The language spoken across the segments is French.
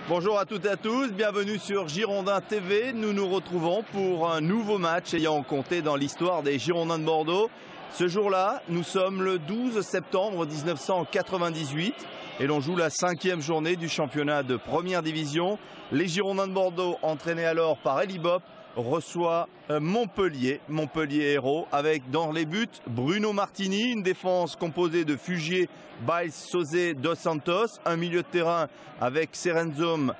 Bonjour à toutes et à tous, bienvenue sur Girondins TV. Nous nous retrouvons pour un nouveau match ayant compté dans l'histoire des Girondins de Bordeaux. Ce jour-là, nous sommes le 12 septembre 1998 et l'on joue la 5e journée du championnat de première division. Les Girondins de Bordeaux, entraînés alors par Elie Bopp, reçoit Montpellier Hérault, avec dans les buts Bruno Martini, une défense composée de Fugier, Bails, Sauzet, Dos Santos, un milieu de terrain avec Serenzom,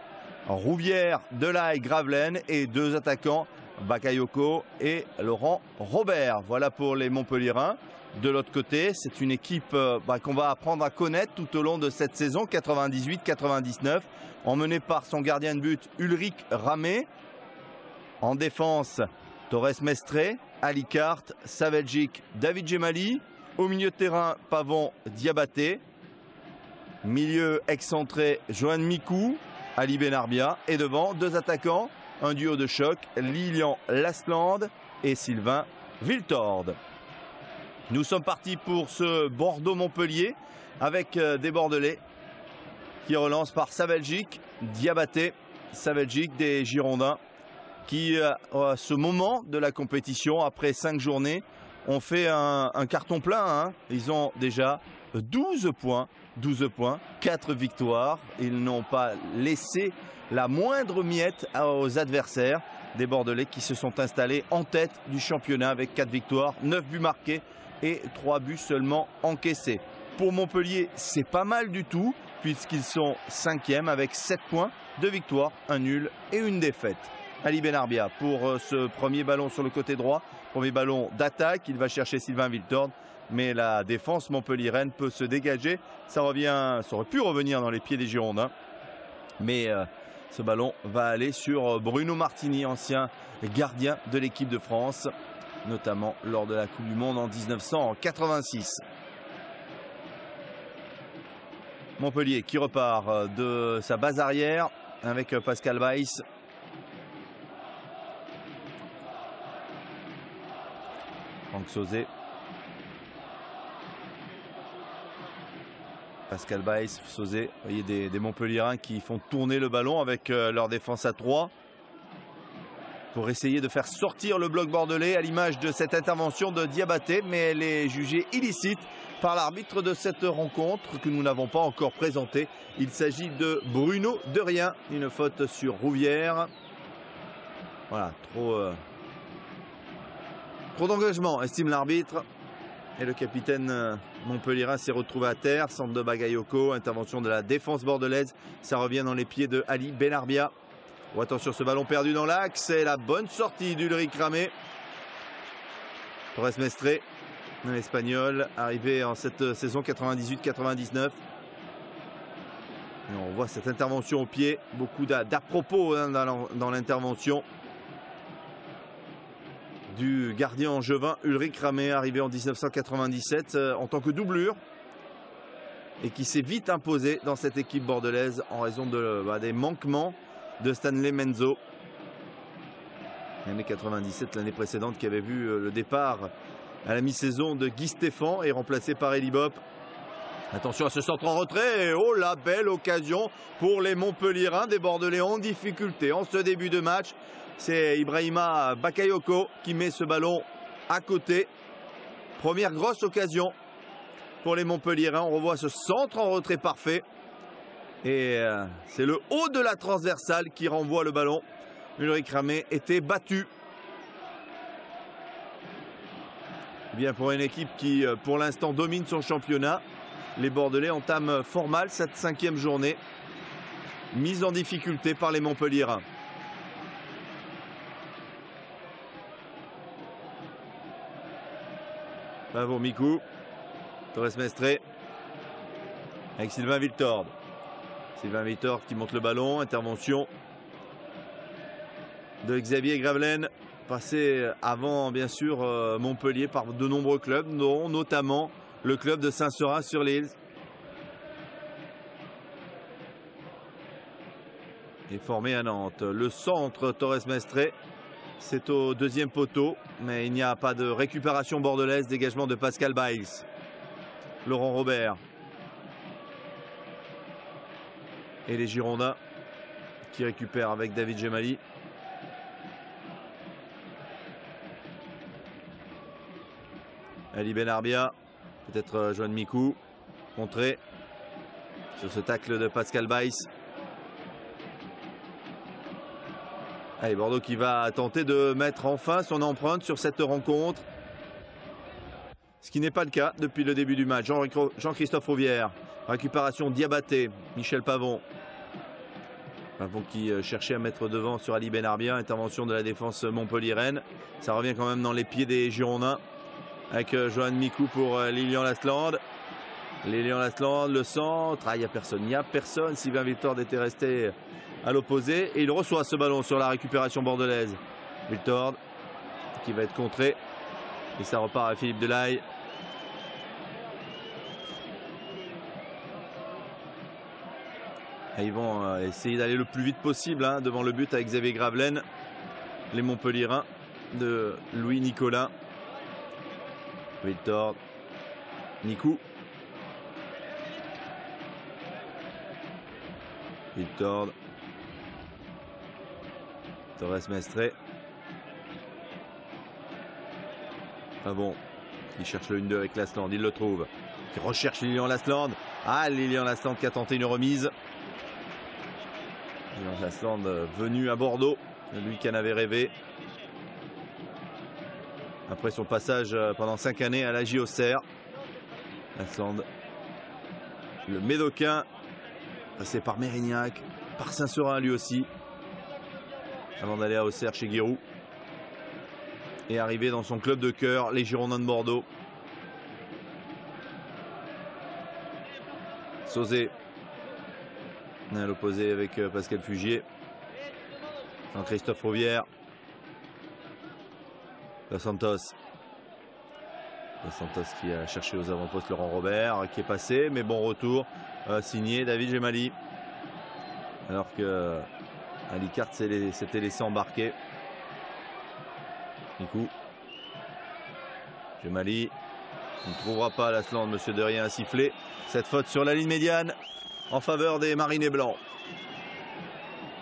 Rouvière, Delahaye, Gravelaine et deux attaquants, Bakayoko et Laurent Robert. Voilà pour les Montpelliérains. De l'autre côté, c'est une équipe qu'on va apprendre à connaître tout au long de cette saison 98-99, emmenée par son gardien de but Ulrich Ramé. En défense, Torres Mestre, Ali Carte, Saveljic, David Gemali. Au milieu de terrain, Pavon, Diabaté. Milieu excentré, Johan Mikou, Ali Benarbia. Et devant, deux attaquants, un duo de choc, Lilian Lasland et Sylvain Viltord. Nous sommes partis pour ce Bordeaux-Montpellier avec des Bordelais qui relancent par Saveljic, Diabaté. Saveljic des Girondins qui, à ce moment de la compétition, après 5 journées, ont fait un carton plein. Ils ont déjà 12 points, 4 victoires. Ils n'ont pas laissé la moindre miette aux adversaires. Des Bordelais qui se sont installés en tête du championnat avec 4 victoires, 9 buts marqués et 3 buts seulement encaissés. Pour Montpellier, c'est pas mal du tout, puisqu'ils sont 5e avec 7 points, 2 victoires, 1 nul et une défaite. Ali Benarbia pour ce premier ballon sur le côté droit, premier ballon d'attaque, il va chercher Sylvain Viltord, mais la défense montpelliéraine peut se dégager. Ça aurait pu revenir dans les pieds des Girondins, mais ce ballon va aller sur Bruno Martini, ancien gardien de l'équipe de France, notamment lors de la Coupe du Monde en 1986. Montpellier qui repart de sa base arrière avec Pascal Weiss. Franck Sauzet. Pascal Weiss, Sauzet. Vous voyez des Montpelliérains qui font tourner le ballon avec leur défense à 3 pour essayer de faire sortir le bloc bordelais, à l'image de cette intervention de Diabaté, mais elle est jugée illicite par l'arbitre de cette rencontre que nous n'avons pas encore présentée. Il s'agit de Bruno Derrien, une faute sur Rouvière. Voilà, trop d'engagement, estime l'arbitre. Et le capitaine montpelliérain s'est retrouvé à terre. Centre de Bakayoko, intervention de la défense bordelaise. Ça revient dans les pieds de Ali Benarbia. Oh, attention, ce ballon perdu dans l'axe. C'est la bonne sortie d'Ulrich Ramé. Torres Mestre, l'Espagnol, arrivé en cette saison 98-99. On voit cette intervention au pied. Beaucoup d'à-propos dans l'intervention du gardien angevin Ulrich Ramé, arrivé en 1997 en tant que doublure et qui s'est vite imposé dans cette équipe bordelaise en raison des manquements de Stanley Menzo. L'année 97, l'année précédente, qui avait vu le départ à la mi-saison de Guy Stéphane et remplacé par Elie Bopp. Attention à ce centre en retrait. Et oh, la belle occasion pour les Montpelliérains, des Bordelais en difficulté en ce début de match. C'est Ibrahima Bakayoko qui met ce ballon à côté. Première grosse occasion pour les Montpelliérains. On revoit ce centre en retrait parfait. Et c'est le haut de la transversale qui renvoie le ballon. Ulrich Ramé était battu. Bien, pour une équipe qui pour l'instant domine son championnat, les Bordelais entament fort mal cette 5e journée, mise en difficulté par les Montpelliérains. Bravo Mikou, Torres Mestre avec Sylvain Viltord. Sylvain Viltord qui monte le ballon, intervention de Xavier Gravelaine, passé avant bien sûr Montpellier par de nombreux clubs, dont notamment le club de Saint-Seurin-sur-l'Île. Et formé à Nantes. Le centre, Torres Mestre, c'est au deuxième poteau, mais il n'y a pas de récupération bordelaise. Dégagement de Pascal Bails. Laurent Robert. Et les Girondins qui récupère avec David Gemali. Ali Benarbia, peut-être Joan Mikou, contré sur ce tacle de Pascal Baïs. Allez, Bordeaux qui va tenter de mettre enfin son empreinte sur cette rencontre. Ce qui n'est pas le cas depuis le début du match. Jean-Christophe Rouvière, récupération Diabaté, Michel Pavon. Pavon qui cherchait à mettre devant sur Ali Benarbia, intervention de la défense montpelliéraine. Ça revient quand même dans les pieds des Girondins avec Joan Mikou pour Lilian Lasland. Lilian Lasland, le centre, il n'y a personne, Sylvain Wiltord était resté à l'opposé et il reçoit ce ballon sur la récupération bordelaise. Wiltord qui va être contré et ça repart à Philippe Delahaye. Et ils vont essayer d'aller le plus vite possible devant le but avec Xavier Gravelaine, les Montpelliérains de Louis Nicolas. Wiltord, Mikou. Wiltord, Torres Mestre. Ah bon, il cherche le 1-2 avec Lasland, il le trouve. Il recherche Lilian Lasland. Ah, Lilian Lasland qui a tenté une remise. Lilian Lasland venu à Bordeaux, lui qui en avait rêvé. Après son passage pendant 5 années à la JOCR. Lasland, le Médocain, passé par Mérignac, par Saint-Seurin lui aussi, avant d'aller à Auxerre chez Giroud. Et arrivé dans son club de cœur, les Girondins de Bordeaux. Sauzé à l'opposé avec Pascal Fugier. Jean-Christophe Rouvière. Dos Santos. Dos Santos qui a cherché aux avant-postes Laurent Robert, qui est passé, mais bon retour signé David Gemali. Alors que Alicart s'était laissé embarquer. Mikou. Gemali. Il ne trouvera pas Lasland, monsieur de rien à siffler. Cette faute sur la ligne médiane en faveur des Marinés Blancs.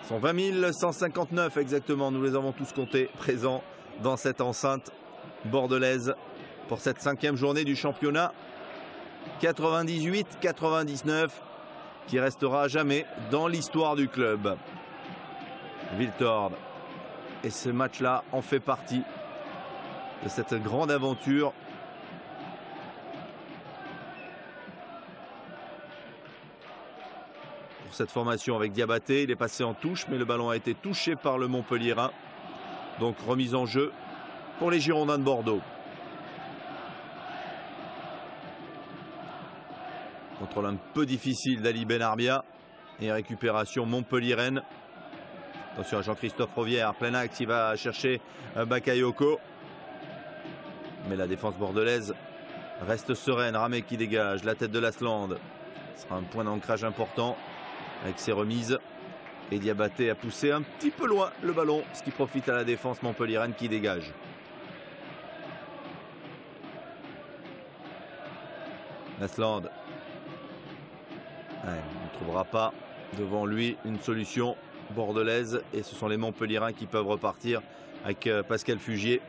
Ils sont 20 159 exactement, nous les avons tous comptés, présents dans cette enceinte bordelaise pour cette 5e journée du championnat. 98-99 qui restera à jamais dans l'histoire du club. Wiltord. Et ce match-là en fait partie de cette grande aventure. Pour cette formation avec Diabaté, il est passé en touche, mais le ballon a été touché par le Montpelliérain. Donc remise en jeu pour les Girondins de Bordeaux. Contrôle un peu difficile d'Ali Benarbia et récupération montpelliéraine. Attention à Jean-Christophe Rouvière, plein axe, il va chercher Bakayoko. Mais la défense bordelaise reste sereine. Ramé qui dégage, la tête de Lasland. Ce sera un point d'ancrage important avec ses remises. Et Diabaté a poussé un petit peu loin le ballon, ce qui profite à la défense montpelliéraine qui dégage. Lasland. Ouais, on ne trouvera pas devant lui une solution bordelaise. Et ce sont les Montpelliérains qui peuvent repartir avec Pascal Fugier.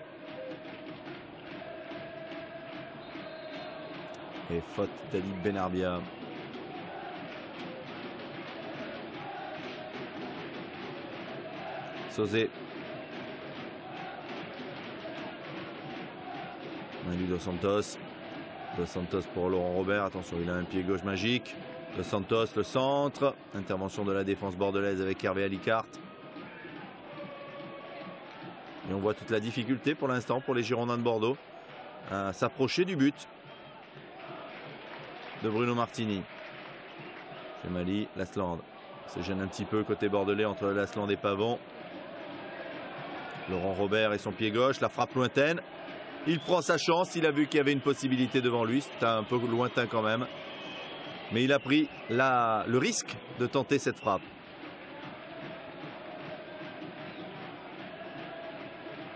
Et faute d'Ali Benarbia. Sauzé. Manu Dos Santos. Dos Santos pour Laurent Robert. Attention, il a un pied gauche magique. Dos Santos, le centre. Intervention de la défense bordelaise avec Hervé Alicart. Et on voit toute la difficulté pour l'instant pour les Girondins de Bordeaux à s'approcher du but de Bruno Martini. Gemali, Lasland. Se gêne un petit peu côté bordelais entre Lasland et Pavon. Laurent Robert et son pied gauche, la frappe lointaine. Il prend sa chance, il a vu qu'il y avait une possibilité devant lui. C'était un peu lointain quand même. Mais il a pris le risque de tenter cette frappe.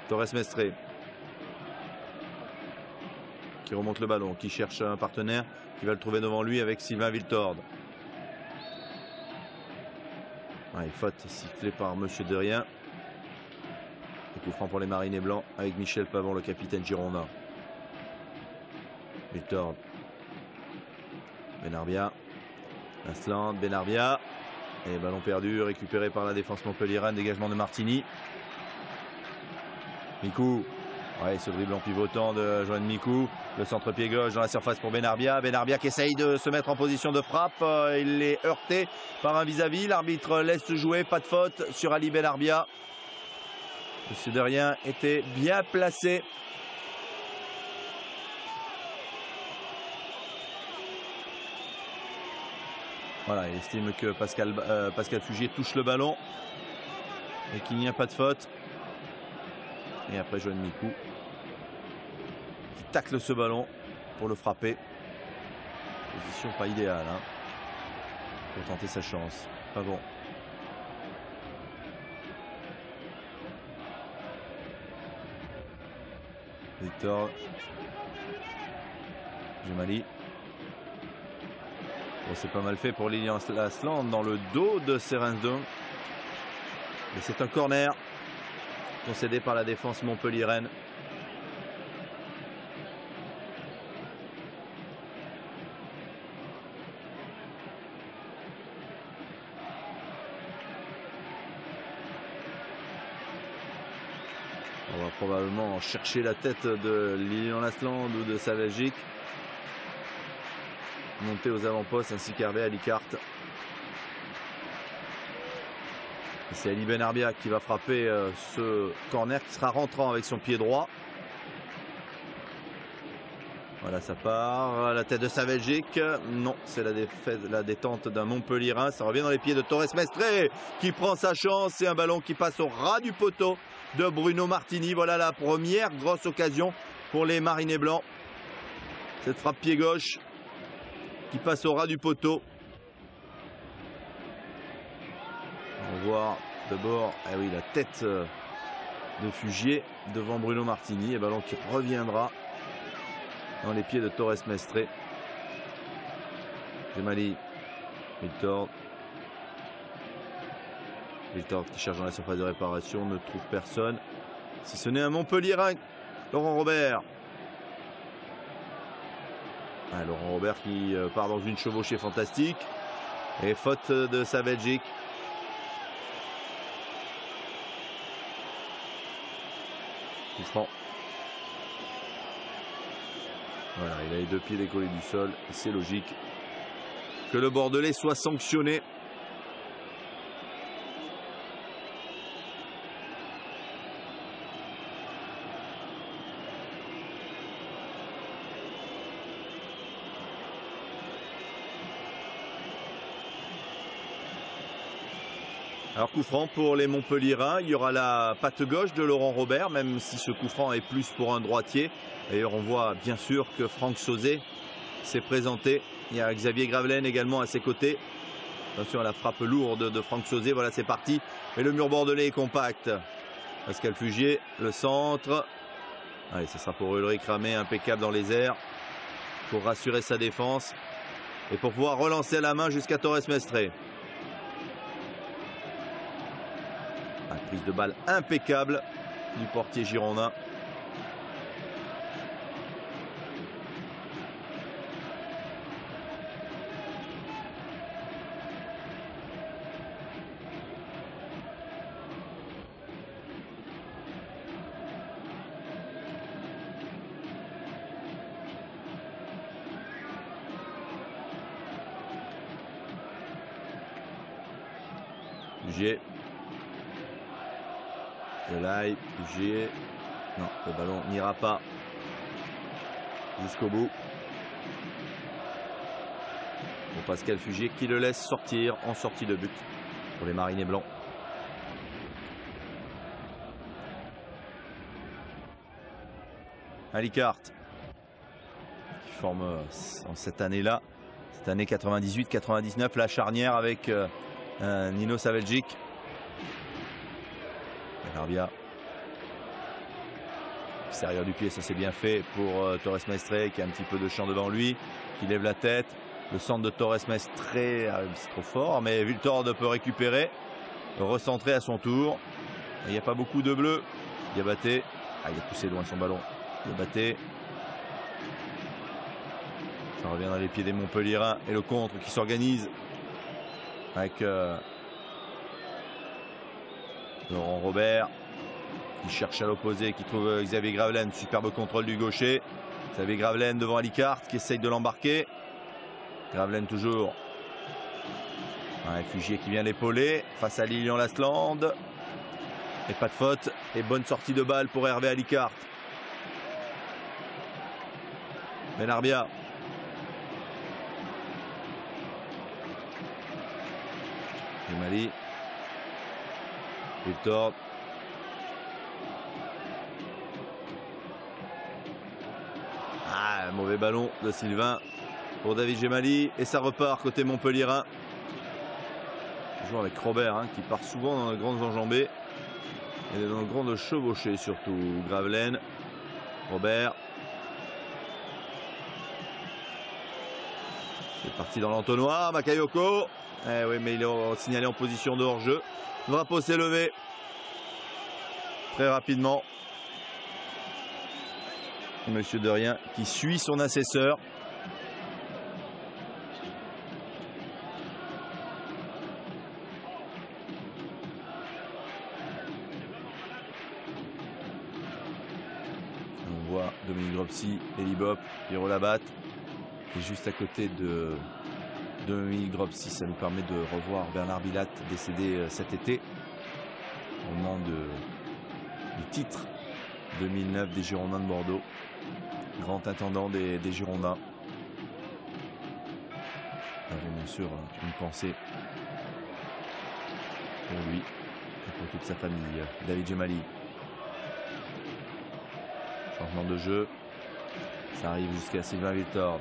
Torres Mestre. Qui remonte le ballon, qui cherche un partenaire, qui va le trouver devant lui avec Sylvain Wiltord. Ouais, faute sifflée par Monsieur Derrien. Et coup franc pour les Marinés Blancs avec Michel Pavon, le capitaine girondin. Victor Benarbia. Asland, Benarbia. Et ballon perdu, récupéré par la défense montpelliéraine. Dégagement de Martini. Mikou. Ouais, ce dribble en pivotant de Johan Mikou. Le centre-pied gauche dans la surface pour Benarbia. Benarbia qui essaye de se mettre en position de frappe. Il est heurté par un vis-à-vis. L'arbitre laisse jouer. Pas de faute sur Ali Benarbia. Monsieur Derrien était bien placé. Voilà, il estime que Pascal Fugier touche le ballon et qu'il n'y a pas de faute. Et après Johan Mikou qui tacle ce ballon pour le frapper. Position pas idéale hein, pour tenter sa chance. Pas bon. Victor Jemali. Bon, c'est pas mal fait pour Lilian Asland dans le dos de Serendon. Et c'est un corner concédé par la défense montpelliéraine. On va probablement chercher la tête de Lilian Asland ou de sa Belgique. Monter aux avant-postes ainsi qu'Hervé Alicart. C'est Ali Benarbia qui va frapper ce corner qui sera rentrant avec son pied droit. Voilà, ça part. La tête de sa Belgique. Non, c'est la détente d'un Montpellierin. Ça revient dans les pieds de Torres Mestre qui prend sa chance. C'est un ballon qui passe au ras du poteau de Bruno Martini. Voilà la première grosse occasion pour les Marinés Blancs. Cette frappe pied gauche qui passe au ras du poteau. On va voir d'abord oui, la tête de Fugier devant Bruno Martini. Et ballon qui reviendra dans les pieds de Torres Mestre. Jemali. Victor qui cherche dans la surface de réparation. Ne trouve personne. Si ce n'est un Montpellierin, Laurent Robert. Laurent Robert qui part dans une chevauchée fantastique. Et faute de sa Belgique. Coup franc. Voilà, il a les deux pieds décollés du sol. C'est logique que le Bordelais soit sanctionné. Alors coup franc pour les Montpellierins, il y aura la patte gauche de Laurent Robert, même si ce coup franc est plus pour un droitier. D'ailleurs on voit bien sûr que Franck Sauzet s'est présenté. Il y a Xavier Gravelaine également à ses côtés. Attention à la frappe lourde de Franck Sauzet, voilà c'est parti. Mais le mur bordelais est compact. Pascal Fugier, le centre. Allez, ce sera pour Ulrich Ramé, impeccable dans les airs. Pour rassurer sa défense. Et pour pouvoir relancer à la main jusqu'à Torres Mestre. Prise de balle impeccable du portier girondin. Fugier. Delay, Fugier. Non, le ballon n'ira pas jusqu'au bout. Pour Pascal Fugier qui le laisse sortir en sortie de but pour les Marinés Blancs. Alicart qui forme en cette année-là, cette année 98-99, la charnière avec Nino Saveljic. Benarbia. Extérieur du pied, ça c'est bien fait pour Torres Mestre qui a un petit peu de champ devant lui, qui lève la tête. Le centre de Torres Mestre, c'est trop fort, mais Viltord peut récupérer. recentrer à son tour. Il n'y a pas beaucoup de bleu. Diabaté. Ah, il a poussé loin son ballon. Diabaté. Ça revient dans les pieds des Montpelliérains. Et le contre qui s'organise avec Laurent Robert. Qui cherche à l'opposé, qui trouve Xavier Gravelaine. Superbe contrôle du gaucher. Xavier Gravelaine devant Alicart qui essaye de l'embarquer. Gravelaine toujours. Un réfugié qui vient l'épauler face à Lilian Lasland. Et pas de faute. Et bonne sortie de balle pour Hervé Alicart. Benarbia. Mali. Victor. Ah, mauvais ballon de Sylvain pour David Gemali. Et ça repart côté Montpelliérain. Toujours avec Robert qui part souvent dans les grandes enjambées. Et dans les grandes chevauchées surtout. Gravelaine. Robert. C'est parti dans l'entonnoir. Bakayoko. Eh oui, mais il est signalé en position de hors-jeu. Le drapeau s'est levé. Très rapidement. Monsieur Derrien qui suit son assesseur. On voit Dominique Dropsy, Eli Bop, Pierrot Labatte qui est juste à côté de Dominique Dropsy. Ça nous permet de revoir Bernard Bilat décédé cet été au moment du titre 2009 des Girondins de Bordeaux. Grand intendant des Girondins. Nous avons bien sûr une pensée pour lui et pour toute sa famille. David Gemali. Changement de jeu. Ça arrive jusqu'à Sylvain Wiltord.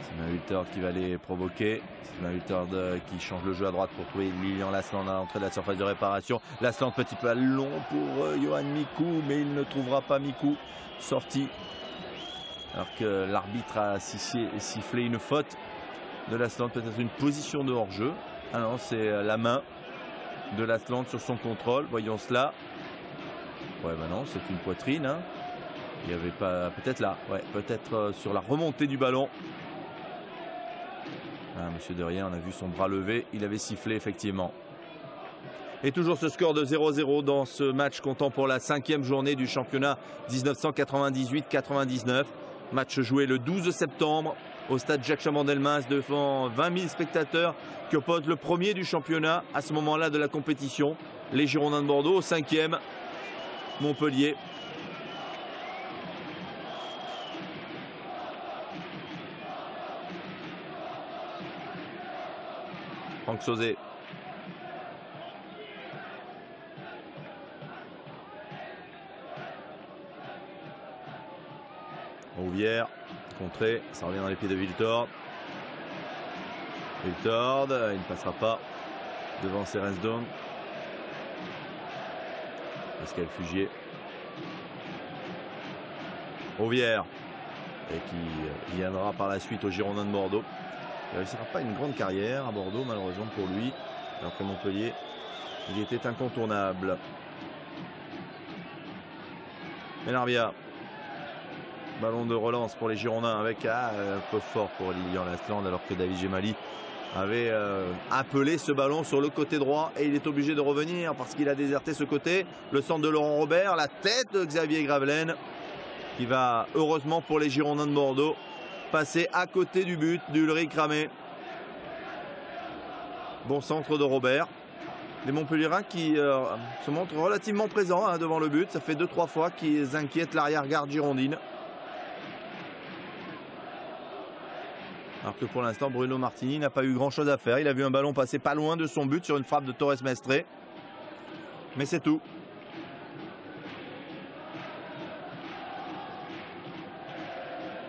Sylvain Wiltord qui va les provoquer. Sylvain Wiltord qui change le jeu à droite pour trouver Lilian Lasland à l'entrée de la surface de réparation. Lasland, petit peu long pour Johan Mikou, mais il ne trouvera pas Mikou. Sorti. Alors que l'arbitre a sifflé une faute de Lasland, peut-être une position de hors-jeu. Ah non, c'est la main de Lasland sur son contrôle. Voyons cela. Ouais, bah non, c'est une poitrine. Il n'y avait pas. Peut-être là. Ouais, peut-être sur la remontée du ballon. Ah, Monsieur Derrien, on a vu son bras levé. Il avait sifflé, effectivement. Et toujours ce score de 0-0 dans ce match comptant pour la 5e journée du championnat 1998-99. Match joué le 12 septembre au stade Jacques Chaban-Delmas devant 20 000 spectateurs qui opposent le premier du championnat à ce moment-là de la compétition. Les Girondins de Bordeaux au 5e. Montpellier. Franck Sauzet. Rouvière, contré, ça revient dans les pieds de Wiltord. Wiltord, il ne passera pas devant Serensdon. Pascal Fugier. Rouvière, et qui viendra par la suite aux Girondins de Bordeaux. Il ne réussira pas une grande carrière à Bordeaux, malheureusement pour lui. Alors qu'à Montpellier, il était incontournable. Benarbia. Ballon de relance pour les Girondins avec un peu fort pour Lilian Lasland, alors que David Gemali avait appelé ce ballon sur le côté droit et il est obligé de revenir parce qu'il a déserté ce côté. Le centre de Laurent Robert, la tête de Xavier Gravelaine qui va, heureusement pour les Girondins de Bordeaux, passer à côté du but d'Ulrich Ramé. Bon centre de Robert. Les Montpelliérains qui se montrent relativement présents devant le but. Ça fait 2-3 fois qu'ils inquiètent l'arrière-garde girondine. Alors que pour l'instant, Bruno Martini n'a pas eu grand-chose à faire. Il a vu un ballon passer pas loin de son but sur une frappe de Torres Mestre. Mais c'est tout.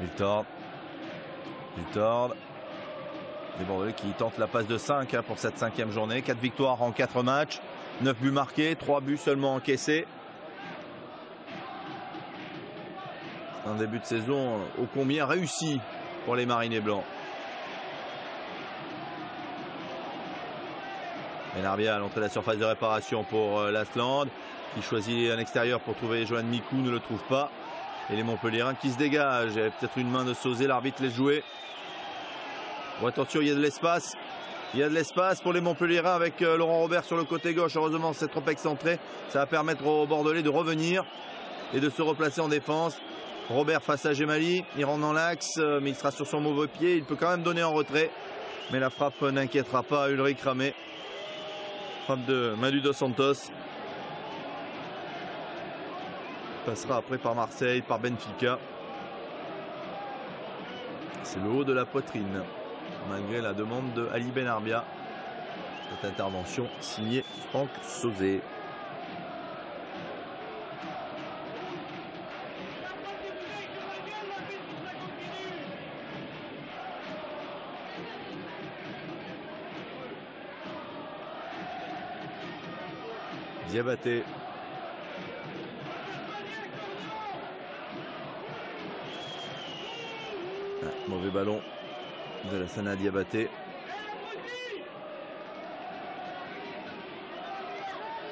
Wiltord. Les Bordelais qui tentent la passe de 5 pour cette 5e journée. 4 victoires en 4 matchs. 9 buts marqués, 3 buts seulement encaissés. Un début de saison ô combien réussi pour les Marinés Blancs. Benarbia à l'entrée de la surface de réparation pour Lasland, qui choisit un extérieur pour trouver Johan Mikou, ne le trouve pas. Et les Montpelliérains qui se dégagent. Il y avait peut-être une main de Sauzé, l'arbitre laisse jouer. Bon, attention, il y a de l'espace. Il y a de l'espace pour les Montpelliérains avec Laurent Robert sur le côté gauche. Heureusement, c'est trop excentré. Ça va permettre aux Bordelais de revenir et de se replacer en défense. Robert face à Gemali. Il rentre dans l'axe, mais il sera sur son mauvais pied. Il peut quand même donner en retrait. Mais la frappe n'inquiétera pas Ulrich Ramé. Frappe de Manu Dos Santos. Passera après par Marseille, par Benfica. C'est le haut de la poitrine, malgré la demande de Ali Benarbia. Cette intervention signée Franck Sauzé. Diabaté. Mauvais ballon de la Sana Diabaté.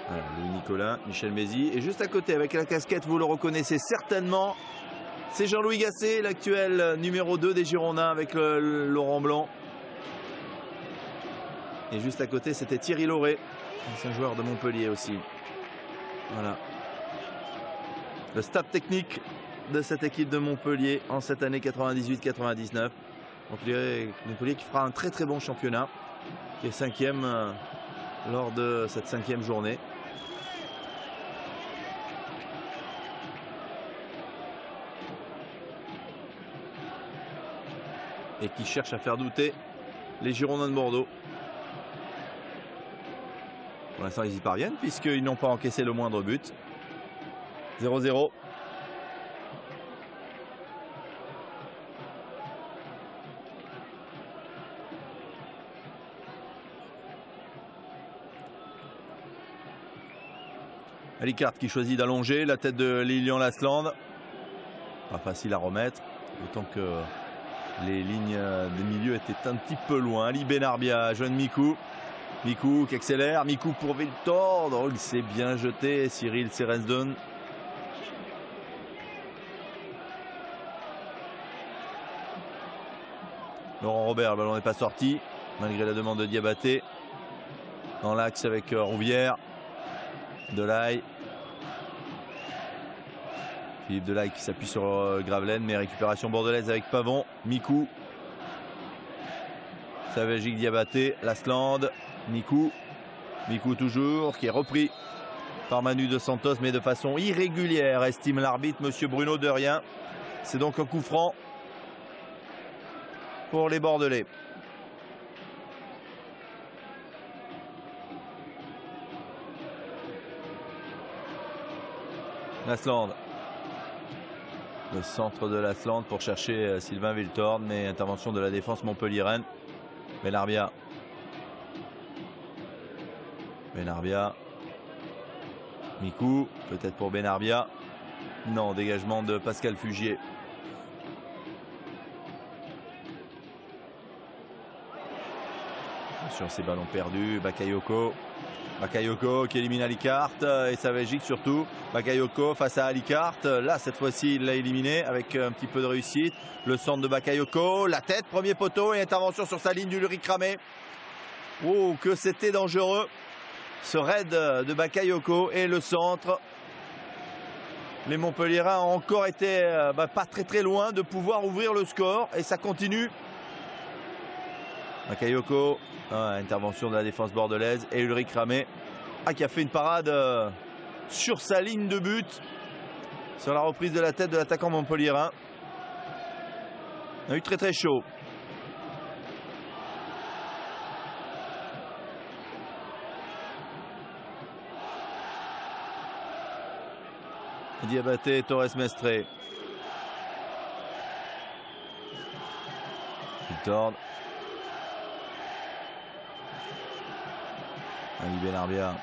Voilà, Louis Nicolin, Michel Mézy. Et juste à côté, avec la casquette, vous le reconnaissez certainement, c'est Jean-Louis Gasset, l'actuel numéro 2 des Girondins avec le Laurent Blanc. Et juste à côté, c'était Thierry Lauré, ancien joueur de Montpellier aussi. Voilà. Le staff technique de cette équipe de Montpellier en cette année 98-99. Montpellier qui fera un très très bon championnat, qui est 5e lors de cette 5e journée. Et qui cherche à faire douter les Girondins de Bordeaux. Pour l'instant, ils y parviennent puisqu'ils n'ont pas encaissé le moindre but. 0-0. Alicart qui choisit d'allonger la tête de Lilian Lasland. Pas facile à remettre, d'autant que les lignes des milieux étaient un petit peu loin. Ali Benarbia, Johan Mikou. Mikou qui accélère, Mikou pour Viltord. Oh, il s'est bien jeté, Cyril Serensdon. Laurent Robert, le ballon n'est pas sorti, malgré la demande de Diabaté. Dans l'axe avec Rouvière. Delaye. Philippe Delaye qui s'appuie sur Gravelaine, mais récupération bordelaise avec Pavon. Mikou. Savagic Diabaté, Lasland, Mikou. Mikou toujours, qui est repris par Manu Dos Santos, mais de façon irrégulière, estime l'arbitre, monsieur Bruno Derrien. C'est donc un coup franc pour les Bordelais. Lasland. Le centre de Lasland pour chercher Sylvain Viltord, mais intervention de la défense montpelliéraine. Benarbia. Benarbia. Mikou, peut-être pour Benarbia. Non, dégagement de Pascal Fugier. Sur ces ballons perdus, Bakayoko. Bakayoko qui élimine Alicart et Savagic surtout. Bakayoko face à Alicart. Là, cette fois-ci, il l'a éliminé avec un petit peu de réussite. Le centre de Bakayoko, la tête, premier poteau et intervention sur sa ligne d'Ulrich Ramé. Oh, que c'était dangereux ce raid de Bakayoko et le centre. Les Montpelliérains ont encore été pas très loin de pouvoir ouvrir le score et ça continue. Bakayoko, intervention de la défense bordelaise et Ulrich Ramé qui a fait une parade sur sa ligne de but sur la reprise de la tête de l'attaquant montpelliérain. On a eu très chaud. Diabaté, Torres Mestre. Viltord. Ali Benarbia.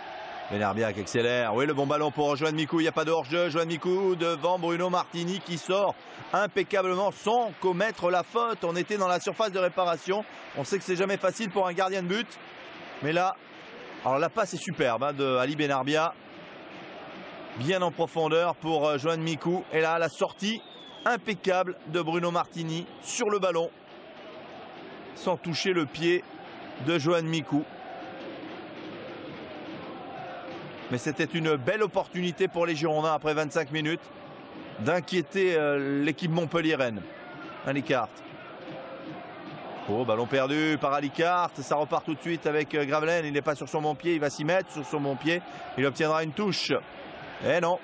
Benarbia qui accélère. Oui, le bon ballon pour Johan Mikou. Il n'y a pas de hors-jeu. Johan Mikou devant Bruno Martini qui sort impeccablement sans commettre la faute. On était dans la surface de réparation. On sait que c'est jamais facile pour un gardien de but. Mais là, Alors la passe est superbe hein, de Ali Benarbia. Bien en profondeur pour Johan Mikou. Et là, la sortie impeccable de Bruno Martini sur le ballon. Sans toucher le pied de Johan Mikou. Mais c'était une belle opportunité pour les Girondins après 25 minutes d'inquiéter l'équipe montpelliéraine. Alicart. Oh, ballon perdu par Alicart. Ça repart tout de suite avec Gravelaine. Il n'est pas sur son bon pied. Il va s'y mettre sur son bon pied. Il obtiendra une touche. Eh non.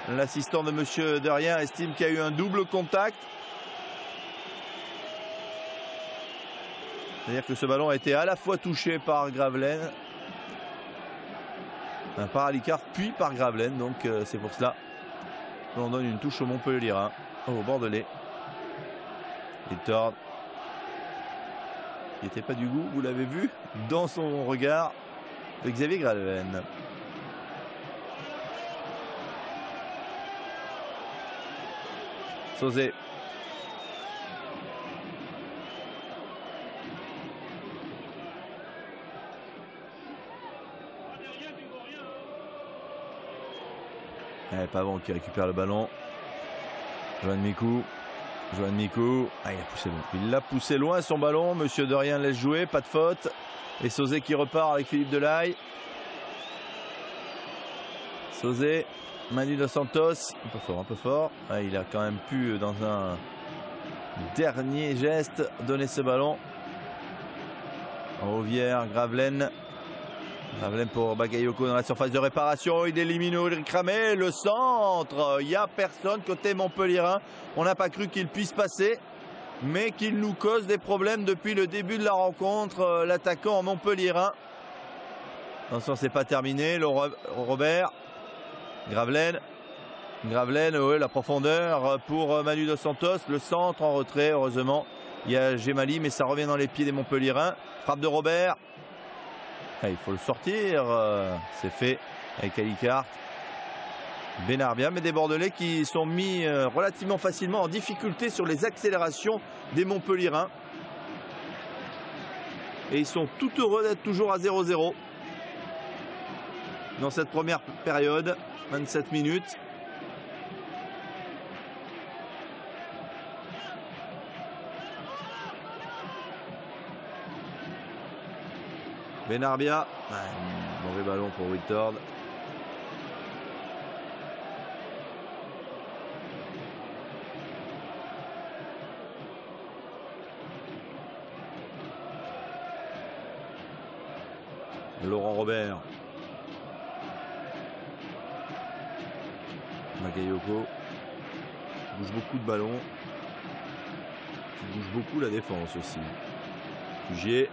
L'assistant de Monsieur Derrien estime qu'il y a eu un double contact. C'est-à-dire que ce ballon a été à la fois touché par Gravelaine, par Alicart, puis par Gravelaine. Donc c'est pour cela qu'on donne une touche au Montpellierin, au Bordelais. Il tord. Il n'était pas du goût, vous l'avez vu, dans son regard de Xavier Gravelaine. Sauzet. Pavon qui récupère le ballon. Johan Mikou. Johan Mikou. Ah, il a poussé loin. Il l'a poussé loin son ballon. Monsieur Derrien laisse jouer. Pas de faute. Et Sauzet qui repart avec Philippe Delahaye. Sauzet. Manu Dos Santos. Un peu fort, un peu fort. Ah, il a quand même pu, dans un dernier geste, donner ce ballon. Rouvière, Gravelaine. Gravelaine pour Bagayoko dans la surface de réparation. Il élimine Ulrich Ramé. Le centre. Il n'y a personne côté montpellierin. On n'a pas cru qu'il puisse passer, mais qu'il nous cause des problèmes depuis le début de la rencontre. L'attaquant montpellierin. Attention, c'est pas terminé. Robert. Gravelaine. Gravelaine, ouais, la profondeur pour Manu Dos Santos. Le centre en retrait. Heureusement, il y a Gemali, mais ça revient dans les pieds des montpellierins. Frappe de Robert. Ah, il faut le sortir. C'est fait avec Alicart. Benarbia, mais des Bordelais qui sont mis relativement facilement en difficulté sur les accélérations des montpellierins. Et ils sont tout heureux d'être toujours à 0-0 dans cette première période. 27 minutes. Benarbia, mauvais ballon pour Whitord. Laurent Robert. Bagayoko. Bouge beaucoup de ballons. Bouge beaucoup la défense aussi. Fugier.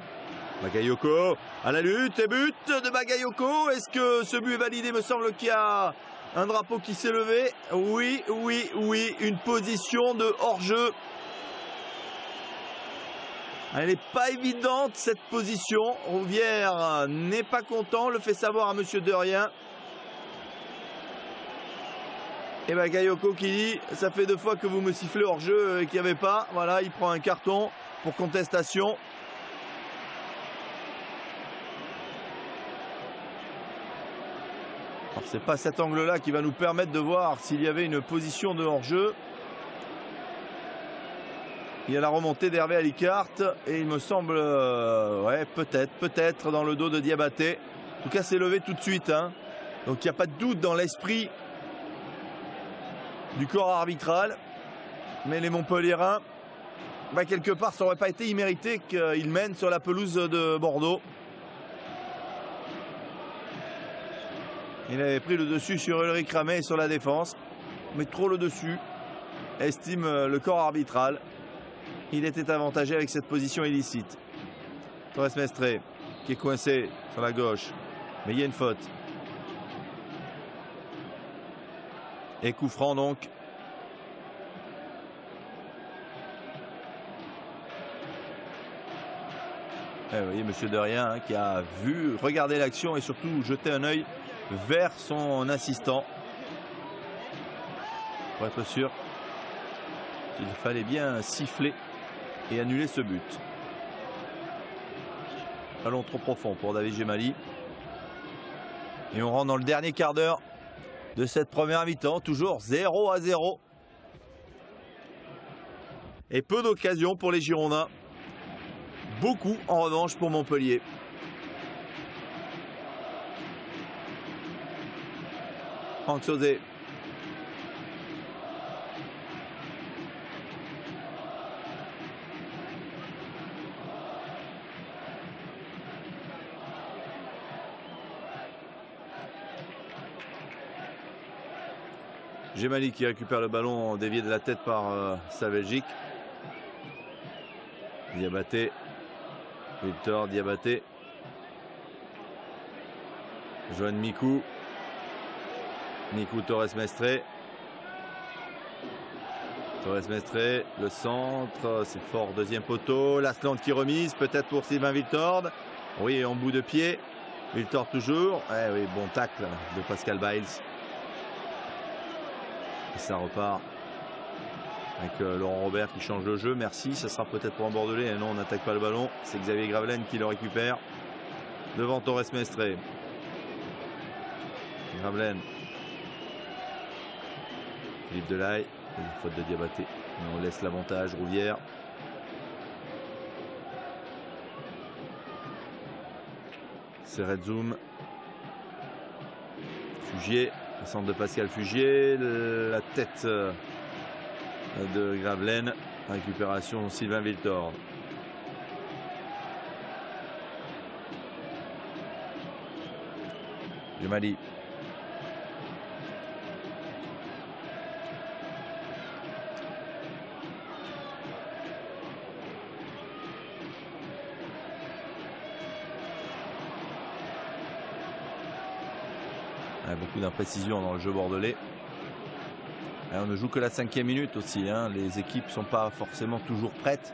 Bagayoko à la lutte et but de Bagayoko. Est-ce que ce but est validé? Il me semble qu'il y a un drapeau qui s'est levé. Oui, oui, oui. Une position de hors-jeu. Elle n'est pas évidente cette position. Rouvière n'est pas content. Le fait savoir à Monsieur Derrien. Et Bagayoko qui dit: ça fait 2 fois que vous me sifflez hors-jeu et qu'il n'y avait pas. Voilà, il prend un carton pour contestation. Alors c'est pas cet angle-là qui va nous permettre de voir s'il y avait une position de hors-jeu. Il y a la remontée d'Hervé Alicart et il me semble, ouais, peut-être dans le dos de Diabaté. En tout cas, c'est levé tout de suite. Hein. Donc il n'y a pas de doute dans l'esprit du corps arbitral. Mais les Montpellierins, bah, quelque part, ça n'aurait pas été immérité qu'ils mènent sur la pelouse de Bordeaux. Il avait pris le dessus sur Ulrich Ramé et sur la défense, mais trop le dessus, estime le corps arbitral. Il était avantagé avec cette position illicite. Torres Mestre qui est coincé sur la gauche, mais il y a une faute. Et coup franc donc. Et vous voyez Monsieur Derrien hein, qui a vu, regardé l'action et surtout jeté un œil vers son assistant pour être sûr qu'il fallait bien siffler et annuler ce but. Ballon trop profond pour David Gemali. Et on rentre dans le dernier quart d'heure de cette première mi-temps. Toujours 0-0. Et peu d'occasions pour les Girondins. Beaucoup en revanche pour Montpellier. Franck Sauzet. Gemali qui récupère le ballon dévié de la tête par Saveljic. Diabaté. Victor Diabaté. Joan Mikou. Mikou Torres Mestre. Torres Mestre. Le centre. C'est fort. Deuxième poteau. Lasland qui remise. Peut-être pour Sylvain Wiltord. Oui, en bout de pied. Wiltord toujours. Eh oui, bon tacle de Pascal Biles. Et ça repart avec Laurent Robert qui change le jeu. Merci, ça sera peut-être pour un Bordelais. Et non, on n'attaque pas le ballon. C'est Xavier Gravelaine qui le récupère devant Torres Mestre. Gravelaine. Philippe Delahaye. Une faute de Diabaté. Mais on laisse l'avantage. Rouvière. Serretzoum. Fugier. Le centre de Pascal Fugier, la tête de Gravelaine, récupération Sylvain Wiltord. Gemali. Beaucoup d'imprécision dans le jeu bordelais. Et on ne joue que la 5e minute aussi. Les équipes ne sont pas forcément toujours prêtes.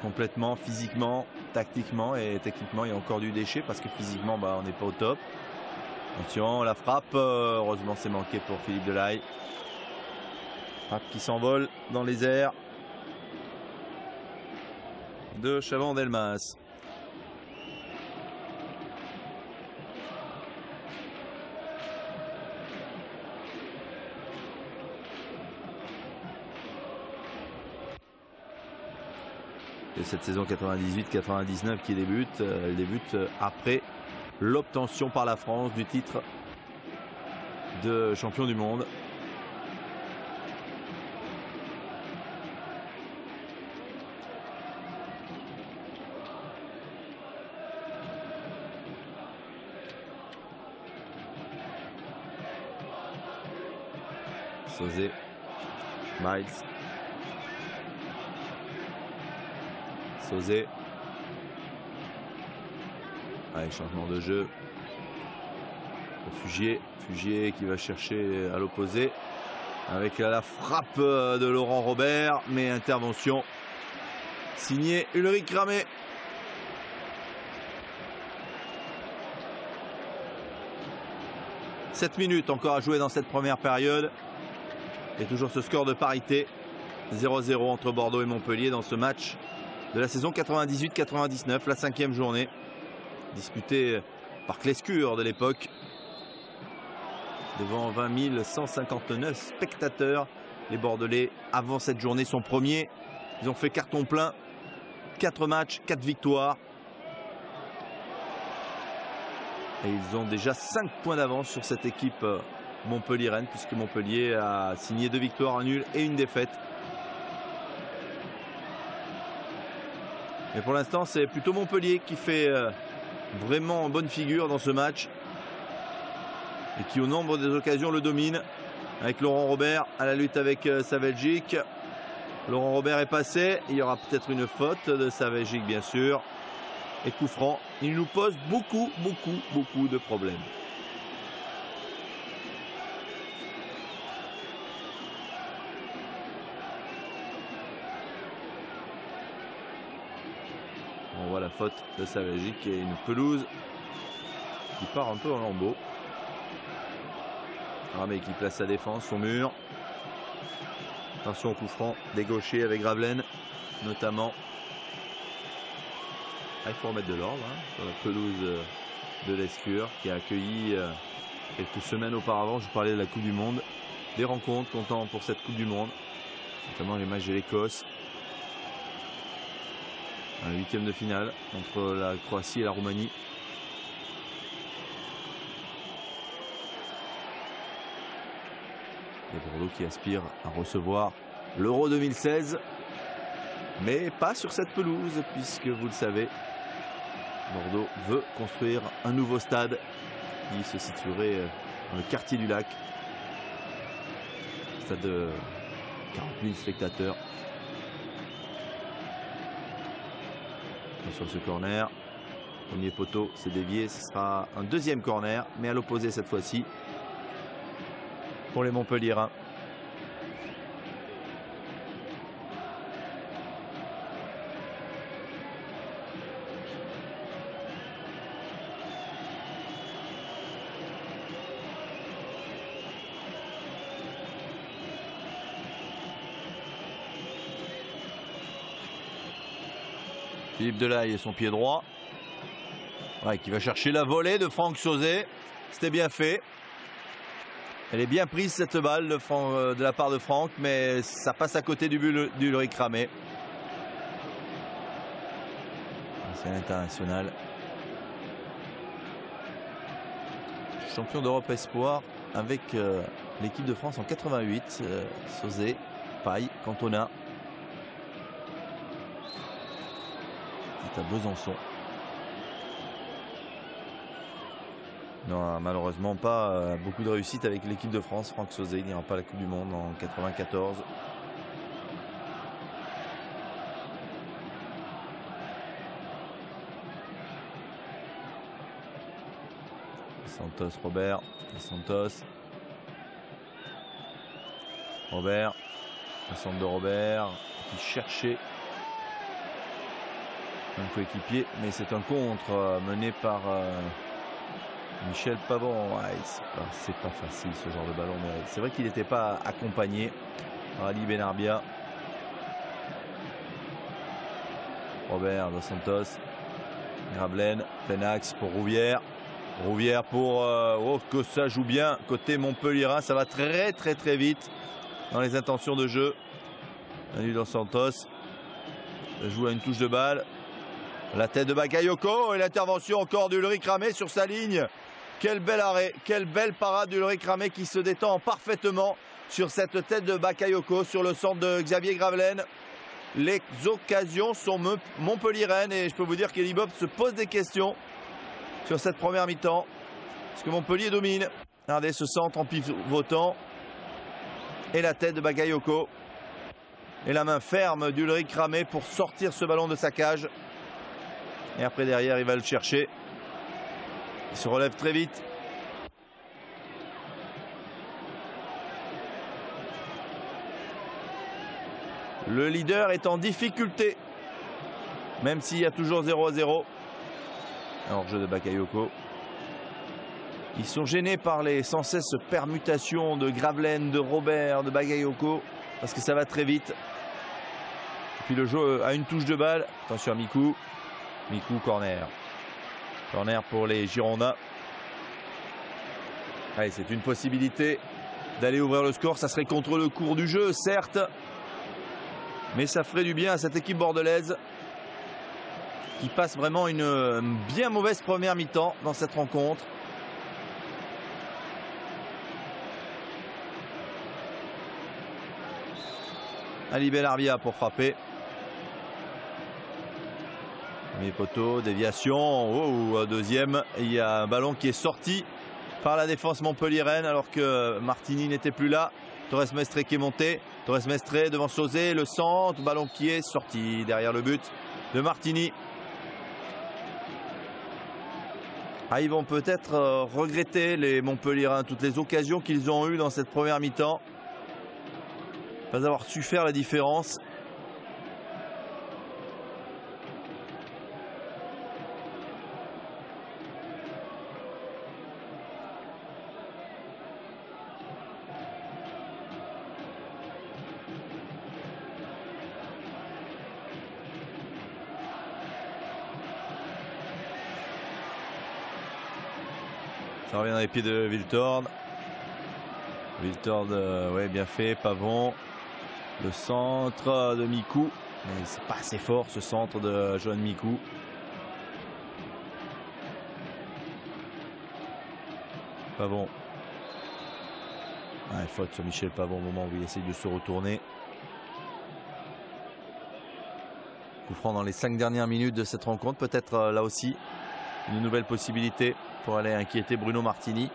Complètement, physiquement, tactiquement et techniquement. Il y a encore du déchet parce que physiquement, on n'est pas au top. Attention, la frappe. Heureusement, c'est manqué pour Philippe Delahaye. Frappe qui s'envole dans les airs de Chavant-Delmas. Et cette saison 98-99 qui débute, elle débute après l'obtention par la France du titre de champion du monde. Sauzet, Miles. Sauzet. Allez, changement de jeu. Fugier. Fugier qui va chercher à l'opposé. Avec la frappe de Laurent Robert. Mais intervention signée Ulrich Ramé. « 7 minutes encore à jouer dans cette première période. Et toujours ce score de parité. 0-0 entre Bordeaux et Montpellier dans ce match de la saison 98-99, la 5e journée, disputée par Clescure de l'époque, devant 20 159 spectateurs. Les Bordelais, avant cette journée, sont premiers. Ils ont fait carton plein, 4 matchs, 4 victoires. Et ils ont déjà 5 points d'avance sur cette équipe montpelliéraine, puisque Montpellier a signé 2 victoires, 1 nul et 1 défaite. Mais pour l'instant, c'est plutôt Montpellier qui fait vraiment bonne figure dans ce match. Et qui, au nombre des occasions, le domine. Avec Laurent Robert à la lutte avec Saveljic. Laurent Robert est passé. Il y aura peut-être une faute de Saveljic, bien sûr. Et coup franc. Il nous pose beaucoup de problèmes. On voit la faute de Saveljic et une pelouse qui part un peu en lambeaux. Ramé qui place sa défense, son mur. Attention au coup franc des gauchers avec Gravelaine notamment. Ah, il faut remettre de l'ordre sur la pelouse de l'Escure qui a accueilli quelques semaines auparavant, je vous parlais de la Coupe du Monde, des rencontres comptant pour cette Coupe du Monde, notamment les matchs de l'Écosse. Un 8e de finale entre la Croatie et la Roumanie. Et Bordeaux qui aspire à recevoir l'Euro 2016, mais pas sur cette pelouse, puisque vous le savez, Bordeaux veut construire un nouveau stade qui se situerait dans le quartier du Lac. Stade de 40 000 spectateurs. Sur ce corner, premier poteau, c'est dévié, ce sera un deuxième corner, mais à l'opposé cette fois-ci pour les Montpelliérains. Philippe Delahaye et son pied droit. Ouais, qui va chercher la volée de Franck Sauzet. C'était bien fait. Elle est bien prise cette balle de la part de Franck, mais ça passe à côté du but d'Ulrich Ramé. C'est l'international. Champion d'Europe Espoir avec l'équipe de France en 88. Sauzet, Paille, Cantona. À Besançon. Non, malheureusement pas beaucoup de réussite avec l'équipe de France. Franck Sauzet, il n'ira pas à la Coupe du Monde en 94. Santos, Robert. Santos. Robert. Le centre de Robert qui cherchait un coéquipier, mais c'est un contre mené par Michel Pavon. Ouais, c'est pas facile ce genre de ballon, mais c'est vrai qu'il n'était pas accompagné par Ali Benarbia. Robert Dos Santos, Gravelaine, plein axe pour Rouvière. Rouvière pour oh, que ça joue bien côté Montpelliérain, ça va très vite dans les intentions de jeu. Ali Dos Santos joue à une touche de balle. La tête de Bakayoko et l'intervention encore d'Ulrich Ramé sur sa ligne. Quel bel arrêt, quelle belle parade d'Ulrich Ramé qui se détend parfaitement sur cette tête de Bakayoko sur le centre de Xavier Gravelaine. Les occasions sont montpelliéraines et je peux vous dire qu'Eli Bob se pose des questions sur cette première mi-temps. Parce que Montpellier domine. Regardez ce centre en pivotant. Et la tête de Bakayoko. Et la main ferme d'Ulrich Ramé pour sortir ce ballon de sa cage. Et après derrière il va le chercher. Il se relève très vite. Le leader est en difficulté. Même s'il y a toujours 0-0. Alors jeu de Bakayoko. Ils sont gênés par les sans cesse permutations de Gravelaine, de Robert, de Bakayoko. Parce que ça va très vite. Et puis le jeu a une touche de balle. Attention à Mikou. Mikou, corner. Corner pour les Girondins. Allez, c'est une possibilité d'aller ouvrir le score. Ça serait contre le cours du jeu, certes. Mais ça ferait du bien à cette équipe bordelaise qui passe vraiment une bien mauvaise première mi-temps dans cette rencontre. Ali Benarbia pour frapper. Premier poteau, déviation, oh, deuxième, il y a un ballon qui est sorti par la défense montpelliéraine alors que Martini n'était plus là. Torres Mestre qui est monté, Torres Mestre devant Sauzet, le centre, ballon qui est sorti derrière le but de Martini. Ah, ils vont peut-être regretter les Montpelliérains toutes les occasions qu'ils ont eues dans cette première mi-temps. Pas avoir su faire la différence. Ça revient dans les pieds de Wiltord. Wiltord, ouais, bien fait. Pavon. Le centre de Mikou. Mais c'est pas assez fort ce centre de Johan Mikou. Pavon. Ah, faute sur Michel Pavon au moment où il essaye de se retourner. Coup franc dans les 5 dernières minutes de cette rencontre. Peut-être là aussi une nouvelle possibilité pour aller inquiéter Bruno Martini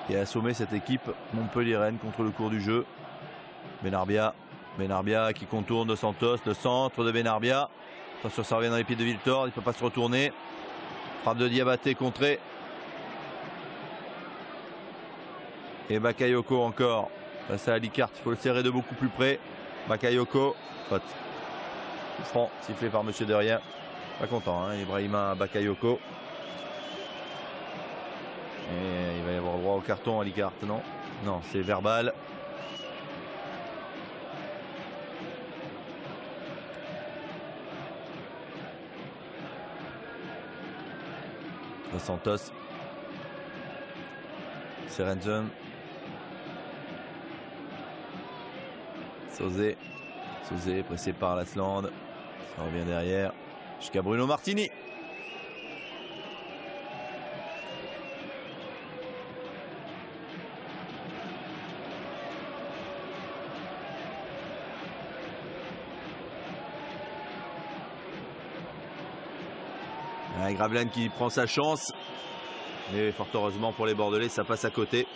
et assommer cette équipe montpelliéraine contre le cours du jeu. Benarbia qui contourne de Santos, le centre de Benarbia. Attention, ça revient dans les pieds de Wiltord, il ne peut pas se retourner. Frappe de Diabaté contrée. Et Bakayoko encore. Face à Alicart, il faut le serrer de beaucoup plus près. Bakayoko, faute. Coup franc sifflé par Monsieur Derrien. Pas content, hein, Ibrahima Bakayoko. Et il va y avoir droit au carton à Alicart, non? Non, c'est verbal. Santos. Serenzen. Sauzé pressé par Lasland. Ça revient derrière jusqu'à Bruno Martini. Gravelaine qui prend sa chance. Mais fort heureusement pour les Bordelais, ça passe à côté.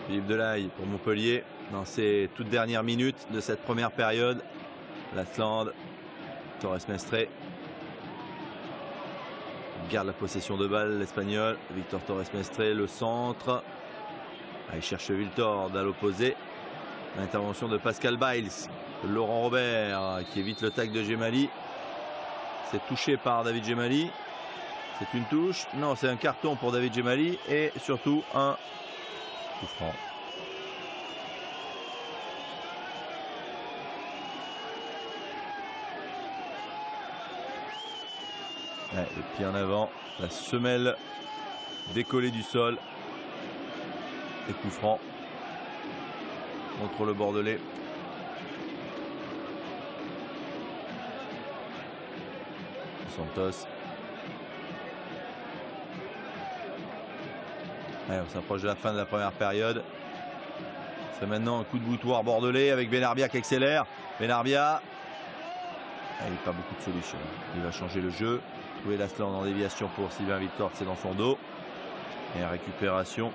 Philippe Delahaye pour Montpellier dans ces toutes dernières minutes de cette première période. Lasland, Torres Mestre garde la possession de balle, l'Espagnol. Victor Torres Mestre, le centre. Ah, il cherche Wiltord à l'opposé. L'intervention de Pascal Biles. Laurent Robert qui évite le tacle de Gemali. C'est touché par David Gemali. C'est une touche. Non, c'est un carton pour David Gemali et surtout un coup franc. Ouais, le pied en avant, la semelle décollée du sol et coup franc contre le Bordelais. Santos. Ouais, on s'approche de la fin de la première période. C'est maintenant un coup de boutoir bordelais avec Benarbia qui accélère. Benarbia, il n'a pas beaucoup de solutions. Il va changer le jeu. Trouver Lasland en déviation pour Sylvain Wiltord, c'est dans son dos. Et récupération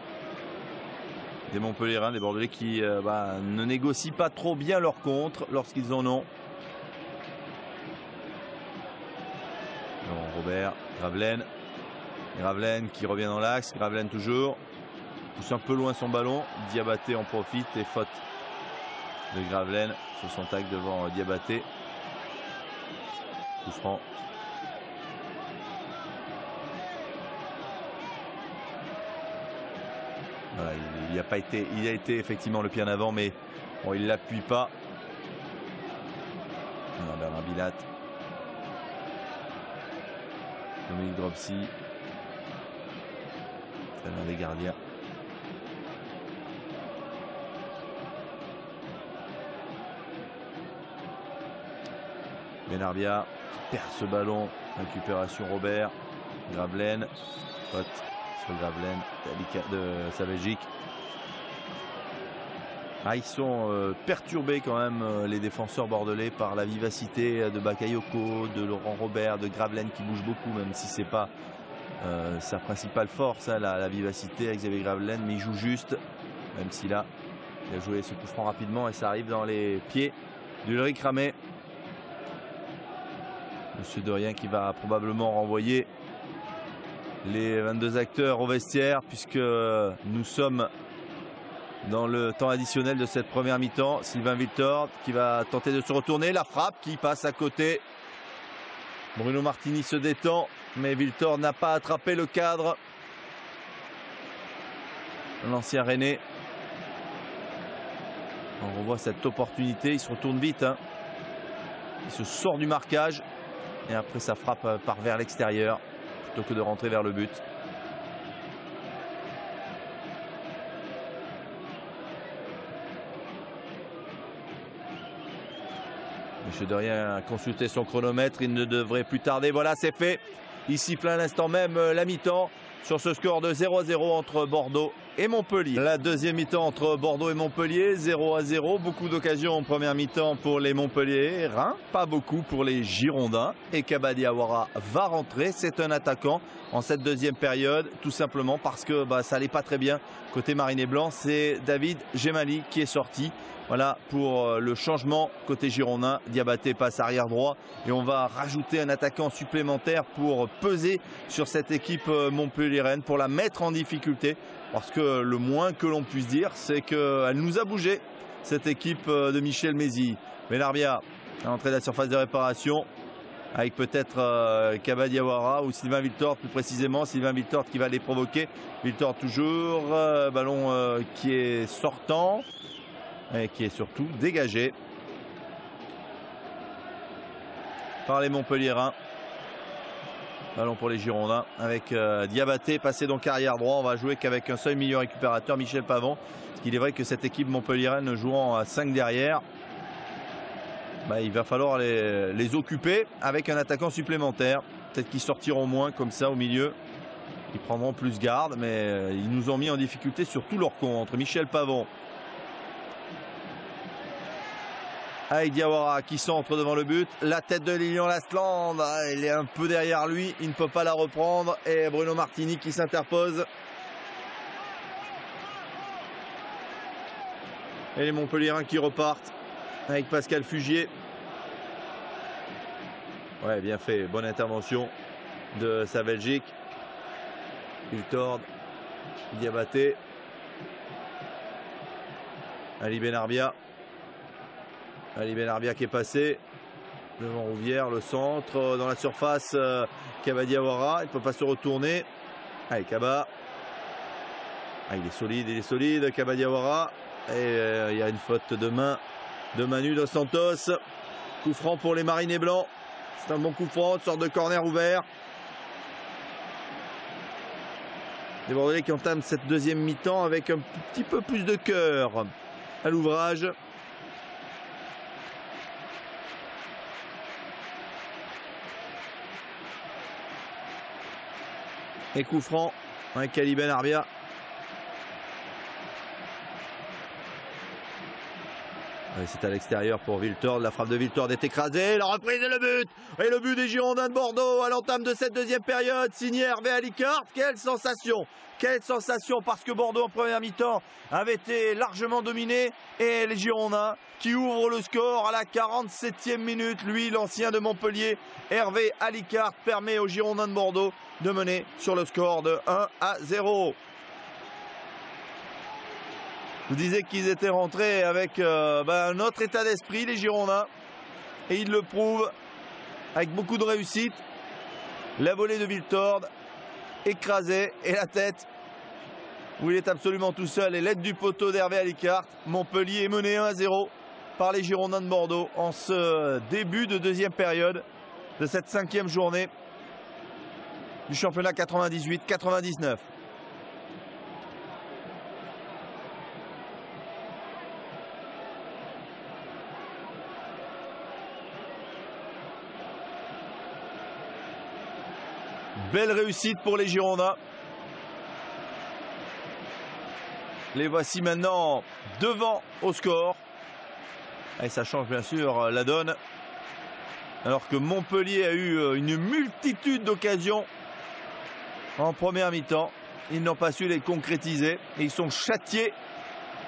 des Montpelliérains, des Bordelais qui ne négocient pas trop bien leur contre lorsqu'ils en ont. Robert, Gravelaine qui revient dans l'axe. Gravelaine toujours. Pousse un peu loin son ballon. Diabaté en profite et faute de Gravelaine sur son tacle devant Diabaté. Coup franc. Voilà, il a été effectivement le pied en avant, mais bon, il ne l'appuie pas. Bernard Bilat. Dominique Dropsy. Très bien les gardiens. Benarbia qui perd ce ballon. Récupération Robert. Gravelaine. Faute sur Gravelaine de sa Belgique. Ah, ils sont perturbés quand même les défenseurs bordelais par la vivacité de Bakayoko, de Laurent Robert, de Gravelaine qui bouge beaucoup, même si c'est pas sa principale force, hein, la vivacité avec Xavier Gravelaine, mais il joue juste, même si là Il a joué ce coup franc rapidement et ça arrive dans les pieds d'Ulrich Ramé. Monsieur Derrien qui va probablement renvoyer les 22 acteurs au vestiaire, puisque nous sommes dans le temps additionnel de cette première mi-temps. Sylvain Wiltord qui va tenter de se retourner. La frappe qui passe à côté. Bruno Martini se détend, mais Wiltord n'a pas attrapé le cadre. L'ancien Rennais. On revoit cette opportunité. Il se retourne vite. Il se sort du marquage. Et après, sa frappe part vers l'extérieur plutôt que de rentrer vers le but. Monsieur Derrien a consulté son chronomètre. Il ne devrait plus tarder. Voilà, c'est fait. Il siffle à l'instant même la mi-temps sur ce score de 0-0 entre Bordeaux et Montpellier. La deuxième mi-temps entre Bordeaux et Montpellier, 0-0. Beaucoup d'occasions en première mi-temps pour les Montpelliérains, pas beaucoup pour les Girondins. Et Kabaddi Awara va rentrer. C'est un attaquant en cette deuxième période, tout simplement parce que ça n'allait pas très bien côté Mariné Blanc. C'est David Gemali qui est sorti. Voilà pour le changement côté Girondin. Diabaté passe arrière droit et on va rajouter un attaquant supplémentaire pour peser sur cette équipe montpelliéraine, pour la mettre en difficulté. Parce que le moins que l'on puisse dire, c'est qu'elle nous a bougé, cette équipe de Michel Mézy. Benarbia à l'entrée de la surface de réparation, avec peut-être Kabaddi Awara ou Sylvain Wiltord plus précisément. Sylvain Wiltord qui va les provoquer. Wiltord toujours, ballon qui est sortant et qui est surtout dégagé par les Montpelliérains. Ballon pour les Girondins avec Diabaté passé donc arrière droit. On va jouer qu'avec un seul milieu récupérateur, Michel Pavon. Parce qu'il est vrai que cette équipe montpelliéraine jouant à 5 derrière, il va falloir les occuper avec un attaquant supplémentaire. Peut-être qu'ils sortiront moins comme ça au milieu. Ils prendront plus garde, mais ils nous ont mis en difficulté sur tous leurs contre. Michel Pavon. Avec Diawara qui centre devant le but. La tête de Lilian Lastland, il est un peu derrière lui, il ne peut pas la reprendre. Et Bruno Martini qui s'interpose. Et les Montpelliérains qui repartent avec Pascal Fugier. Ouais, bien fait, bonne intervention de sa Belgique. Wiltord, Diabaté. Ali Benarbia. Ali Benarbia qui est passé devant Rouvière, le centre dans la surface. Kabaddi Awara, il ne peut pas se retourner. Allez, Kaba. Il est solide, Kabaddi Awara. Et il y a une faute de main de Manu Dos Santos. Coup franc pour les Marinés Blancs. C'est un bon coup franc, une sorte de corner ouvert. Les Bordelais qui entament cette deuxième mi-temps avec un petit peu plus de cœur à l'ouvrage. Et coup franc avec Ali Benarbia. C'est à l'extérieur pour Wiltord. La frappe de Wiltord est écrasée. La reprise et le but. Et le but des Girondins de Bordeaux à l'entame de cette deuxième période. Signé Hervé Alicart. Quelle sensation! Quelle sensation, parce que Bordeaux en première mi-temps avait été largement dominé. Et les Girondins qui ouvrent le score à la 47e minute. Lui, l'ancien de Montpellier, Hervé Alicart, permet aux Girondins de Bordeaux de mener sur le score de 1-0. Je vous disais qu'ils étaient rentrés avec un autre état d'esprit, les Girondins. Et ils le prouvent avec beaucoup de réussite. La volée de Wiltord, écrasée, et la tête où il est absolument tout seul. Et l'aide du poteau d'Hervé Alicart. Montpellier est mené 1-0 par les Girondins de Bordeaux en ce début de deuxième période de cette 5e journée du championnat 98-99. Belle réussite pour les Girondins. Les voici maintenant devant au score. Et ça change bien sûr la donne. Alors que Montpellier a eu une multitude d'occasions en première mi-temps. Ils n'ont pas su les concrétiser. Et ils sont châtiés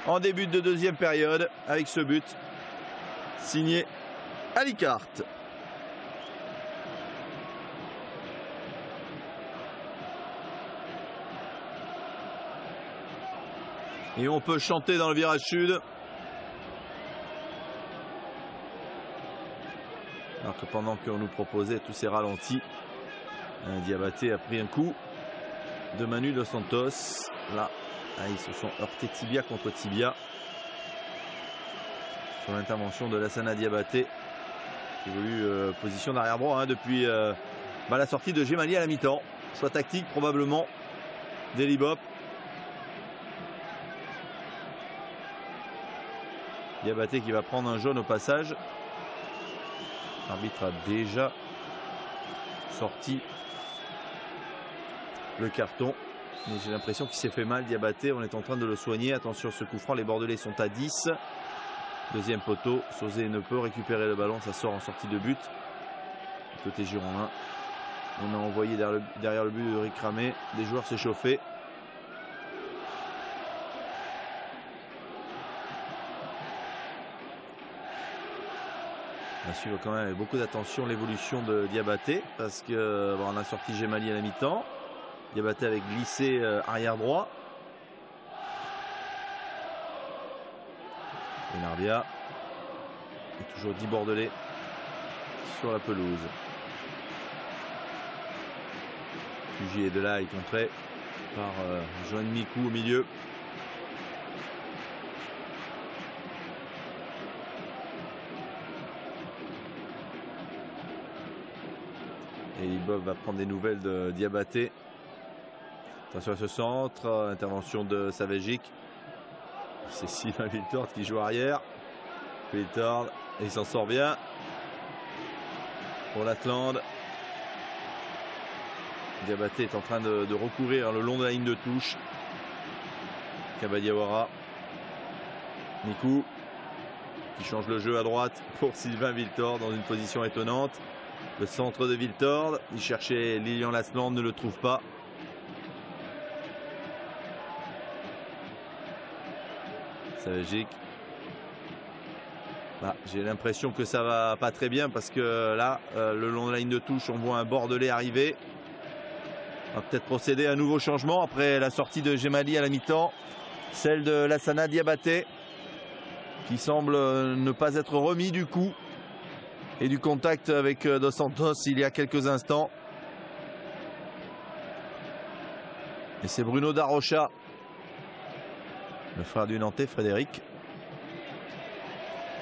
en début de deuxième période avec ce but signé Alicart. Et on peut chanter dans le virage sud. Alors que pendant qu'on nous proposait tous ces ralentis, Diabaté a pris un coup de Manu Dos Santos. Là, ils se sont heurtés tibia contre tibia. Sur l'intervention de Lassana Diabaté, qui évolue position d'arrière droit depuis la sortie de Gemali à la mi-temps. Soit tactique probablement d'Elibop. Diabaté qui va prendre un jaune au passage. L'arbitre a déjà sorti le carton. Mais j'ai l'impression qu'il s'est fait mal, Diabaté. On est en train de le soigner. Attention, ce coup franc, les Bordelais sont à 10. Deuxième poteau, Sauzé ne peut récupérer le ballon. Ça sort en sortie de but. Côté girondin, on a envoyé derrière le but de Rick Ramé des joueurs s'échauffer. On va suivre quand même avec beaucoup d'attention l'évolution de Diabaté parce que on a sorti Gemali à la mi-temps. Diabaté avec glissé arrière droit. Benarbia. Et toujours 10 Bordelais sur la pelouse. Fuji est de là, il est contré par Johan Mikou au milieu. Et Elibop va prendre des nouvelles de Diabaté. Attention à ce centre, intervention de Savagic. C'est Sylvain Wiltord qui joue arrière. Wiltord, il s'en sort bien. Pour l'Atlante. Diabaté est en train de recourir le long de la ligne de touche. Kabadiawara. Mikou qui change le jeu à droite pour Sylvain Wiltord dans une position étonnante. Le centre de Wiltord, il cherchait Lilian Lasland, ne le trouve pas. Savagic. J'ai l'impression que ça va pas très bien parce que là, le long de la ligne de touche, on voit un Bordelais arriver. On va peut-être procéder à un nouveau changement après la sortie de Gemali à la mi-temps. Celle de Lassana Diabaté qui semble ne pas être remis du coup. Et du contact avec Dos Santos il y a quelques instants. Et c'est Bruno Darocha, le frère du Nantais, Frédéric,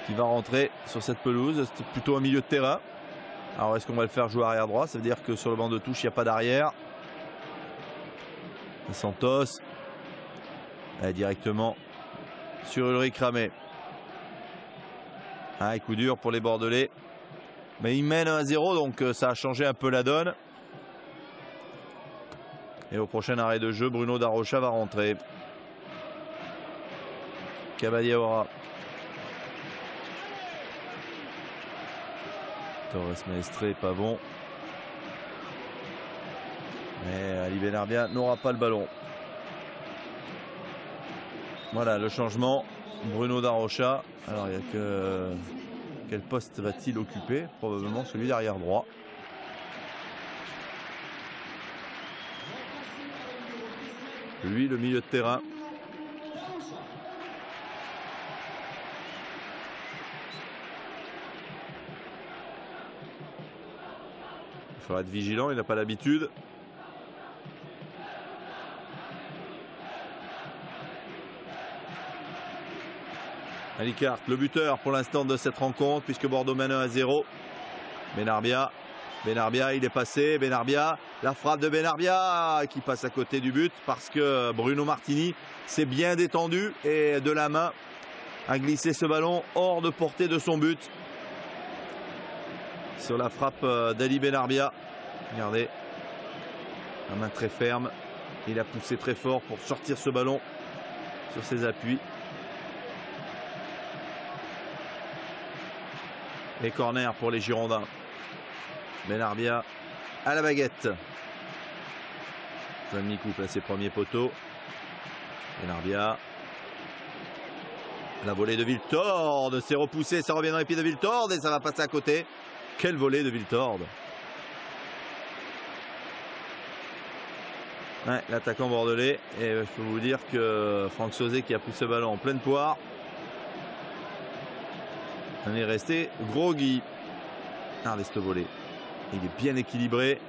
qui va rentrer sur cette pelouse. C'est plutôt un milieu de terrain. Alors est-ce qu'on va le faire jouer arrière droit? Ça veut dire que sur le banc de touche, il n'y a pas d'arrière. Santos directement sur Ulrich Ramé. Coup dur pour les Bordelais. Mais il mène 1-0, donc ça a changé un peu la donne. Et au prochain arrêt de jeu, Bruno Darocha va rentrer. Kabadiawara. Torres Maestre, pas bon. Mais Ali Benarbia n'aura pas le ballon. Voilà le changement. Bruno Darocha. Alors il n'y a que... Quel poste va-t-il occuper? Probablement celui d'arrière droit. Lui, le milieu de terrain. Il faudra être vigilant, il n'a pas l'habitude. Alicart, le buteur pour l'instant de cette rencontre, puisque Bordeaux mène 1-0. Benarbia, il est passé. Benarbia, la frappe de Benarbia qui passe à côté du but parce que Bruno Martini s'est bien détendu et de la main a glissé ce ballon hors de portée de son but. Sur la frappe d'Ali Benarbia. Regardez, la main très ferme. Il a poussé très fort pour sortir ce ballon sur ses appuis. Et corner pour les Girondins. Benarbia à la baguette. Jean Mikou placé premier poteau. Benarbia. La volée de Viltord, c'est repoussé, ça revient dans les pieds de Viltord et ça va passer à côté. Quelle volée de Viltord! Ouais, l'attaquant bordelais, et je peux vous dire que Franck Sauzet qui a pris ce ballon en pleine poire en est resté groggy. Regardez cette volée, il est bien équilibré.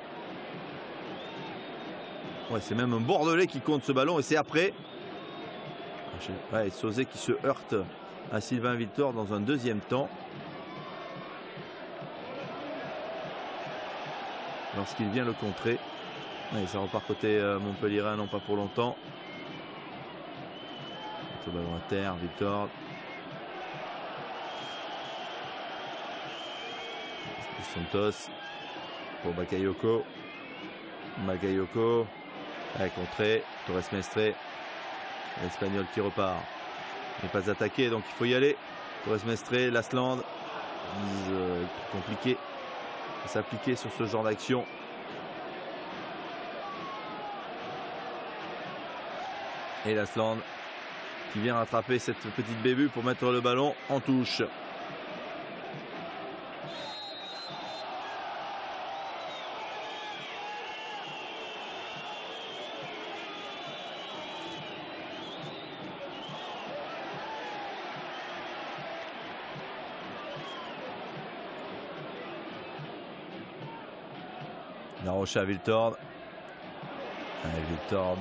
Ouais, c'est même un bordelais qui compte ce ballon et c'est après. Ouais, Sauzet qui se heurte à Sylvain Viltord dans un deuxième temps. Lorsqu'il vient le contrer. Ouais, ça repart côté Montpellierin, non pas pour longtemps. Le ballon à terre, Viltord. Santos pour Bakayoko. Bakayoko. Allez, contré. Torres Mestre. L'Espagnol qui repart. Il n'est pas attaqué, donc il faut y aller. Torres Mestre, Lasland. Compliqué à s'appliquer sur ce genre d'action. Et Lasland qui vient rattraper cette petite bévue pour mettre le ballon en touche. Darocha Viltord. Viltord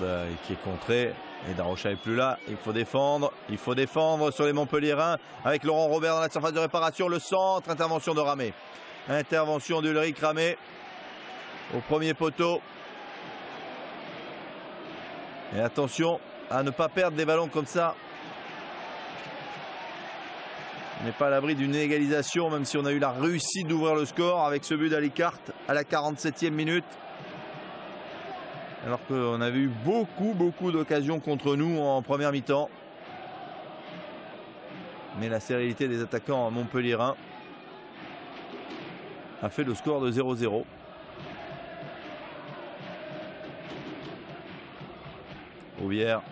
qui est contré. Et Darocha n'est plus là. Il faut défendre. Il faut défendre sur les Montpelliérains. Avec Laurent Robert dans la surface de réparation. Le centre. Intervention de Ramé. Intervention d'Ulrich Ramé. Au premier poteau. Et attention à ne pas perdre des ballons comme ça. On n'est pas à l'abri d'une égalisation, même si on a eu la réussite d'ouvrir le score avec ce but d'Alicart à la 47e minute. Alors qu'on avait eu beaucoup d'occasions contre nous en première mi-temps. Mais la sérénité des attaquants montpelliérains a fait le score de 0-0. Rouvière.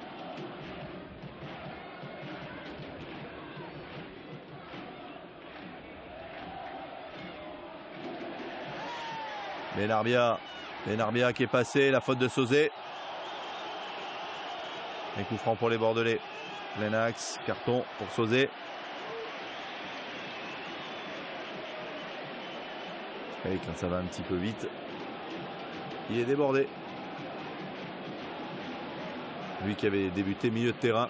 Benarbia qui est passé, la faute de Sauzet. Un coup franc pour les Bordelais. Lennox, carton pour Sauzet. Et quand ça va un petit peu vite, il est débordé. Lui qui avait débuté milieu de terrain.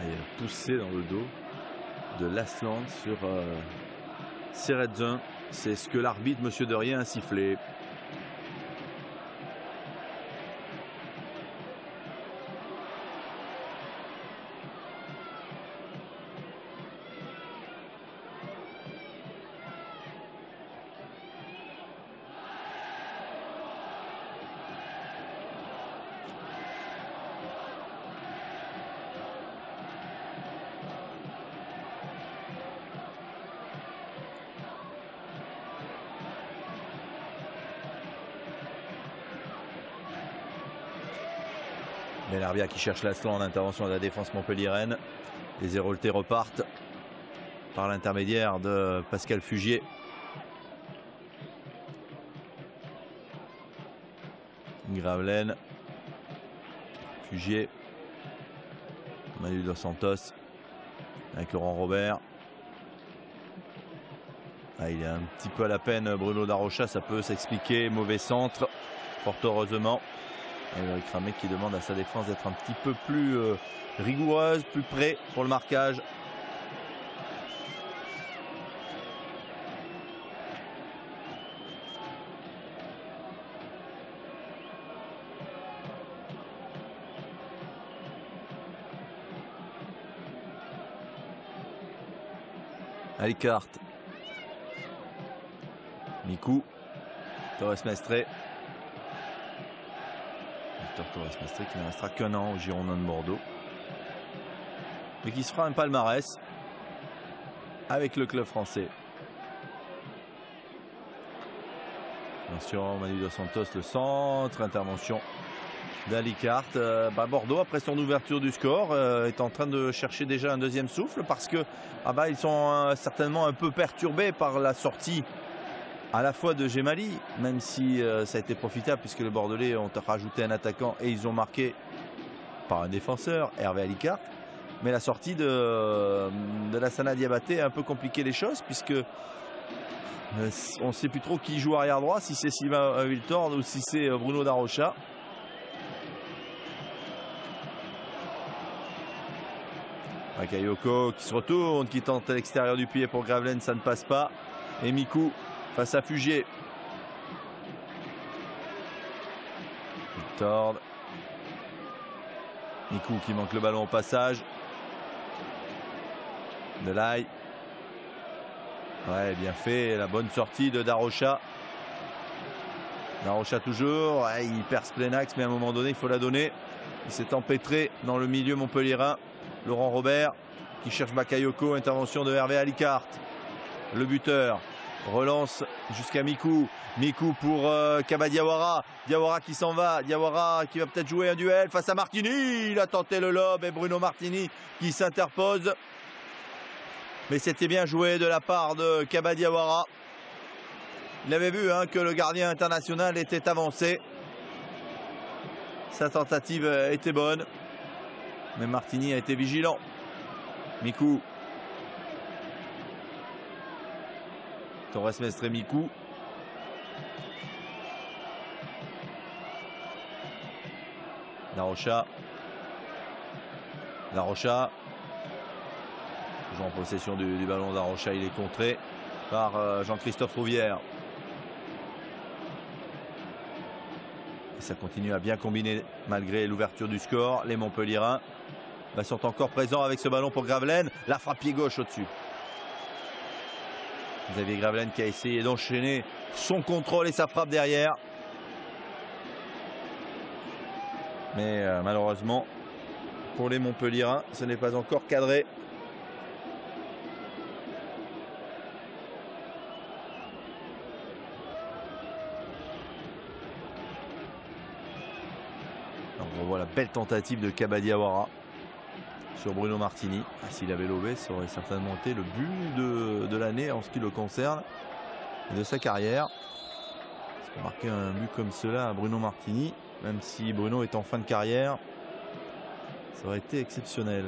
Il a poussé dans le dos de Lasland sur Seredzun. C'est ce que l'arbitre, monsieur Derrien, a sifflé. Benarbia qui cherche Lasland en intervention de la défense montpelliéraine. Les Héroltais repartent par l'intermédiaire de Pascal Fugier. Gravelaine. Fugier. Manu Dos Santos. Avec Laurent Robert. Il est un petit peu à la peine Bruno Darocha, ça peut s'expliquer. Mauvais centre, fort heureusement. Et Ulrich Ramé qui demande à sa défense d'être un petit peu plus rigoureuse, plus près pour le marquage. Alicart. Mikou. Torres Mestre. Victor Torres Mestre, qui ne restera qu'un an au Girondins de Bordeaux, mais qui se fera un palmarès avec le club français. Attention, Manu Dos Santos, le centre, intervention d'Alicart. Bordeaux, après son ouverture du score, est en train de chercher déjà un deuxième souffle, parce que ils sont certainement un peu perturbés par la sortie à la fois de Gemali, même si ça a été profitable puisque les Bordelais ont rajouté un attaquant et ils ont marqué par un défenseur, Hervé Alicart. Mais la sortie de Lassana Diabaté a un peu compliqué les choses, puisque on ne sait plus trop qui joue arrière droit, si c'est Sylvain Wiltord ou si c'est Bruno Darocha. Bakayoko qui se retourne, qui tente à l'extérieur du pied pour Gravelaine, ça ne passe pas. Et Mikou face à Fugier. Wiltord. Mikou qui manque le ballon au passage. Delay. Ouais, bien fait. La bonne sortie de Darocha. Darocha toujours. Ouais, il perd Splenax, mais à un moment donné, il faut la donner. Il s'est empêtré dans le milieu montpelliérain. Laurent Robert qui cherche Bakayoko. Intervention de Hervé Alicart. Le buteur. Relance jusqu'à Mikou. Mikou pour Kaba Diawara. Diawara qui s'en va. Diawara qui va peut-être jouer un duel face à Martini. Il a tenté le lob et Bruno Martini qui s'interpose. Mais c'était bien joué de la part de Kaba Diawara. Il avait vu que le gardien international était avancé. Sa tentative était bonne. Mais Martini a été vigilant. Mikou. Torres Mestre et Mikou. Darocha. Darocha. Toujours en possession du ballon. Darocha, il est contré par Jean-Christophe Rouvière. Et ça continue à bien combiner malgré l'ouverture du score. Les Montpelliérains sont encore présents avec ce ballon pour Gravelaine. La frappe pied gauche au-dessus. Xavier Gravelaine qui a essayé d'enchaîner son contrôle et sa frappe derrière. Mais malheureusement, pour les Montpelliérains, ce n'est pas encore cadré. On revoit la belle tentative de Kaba Diawara sur Bruno Martini. S'il avait lobé, ça aurait certainement été le but de l'année en ce qui le concerne et de sa carrière. Parce qu'on marquait un but comme cela à Bruno Martini, même si Bruno est en fin de carrière, ça aurait été exceptionnel.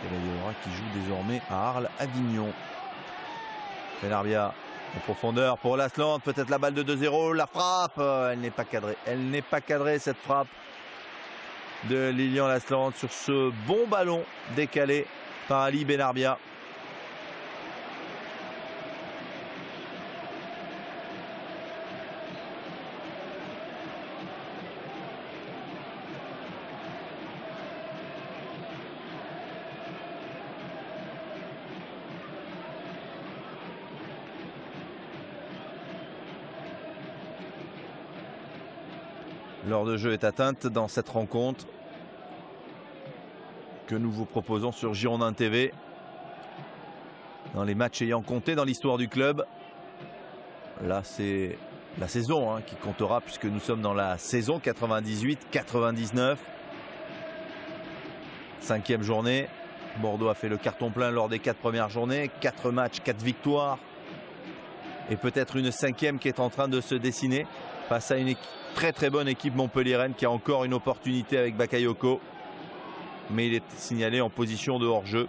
Kaba Diawara qui joue désormais à Arles-Avignon. Benarbia en profondeur pour Lasland, peut-être la balle de 2-0, la frappe, elle n'est pas cadrée. Elle n'est pas cadrée, cette frappe de Lilian Lasland sur ce bon ballon décalé par Ali Benarbia. L'heure de jeu est atteinte dans cette rencontre que nous vous proposons sur Girondins TV. Dans les matchs ayant compté dans l'histoire du club. Là, c'est la saison qui comptera, puisque nous sommes dans la saison 98-99. 5e journée. Bordeaux a fait le carton plein lors des 4 premières journées. 4 matchs, 4 victoires. Et peut-être une 5e qui est en train de se dessiner face à une très très bonne équipe montpelliéraine qui a encore une opportunité avec Bakayoko. Mais il est signalé en position de hors-jeu.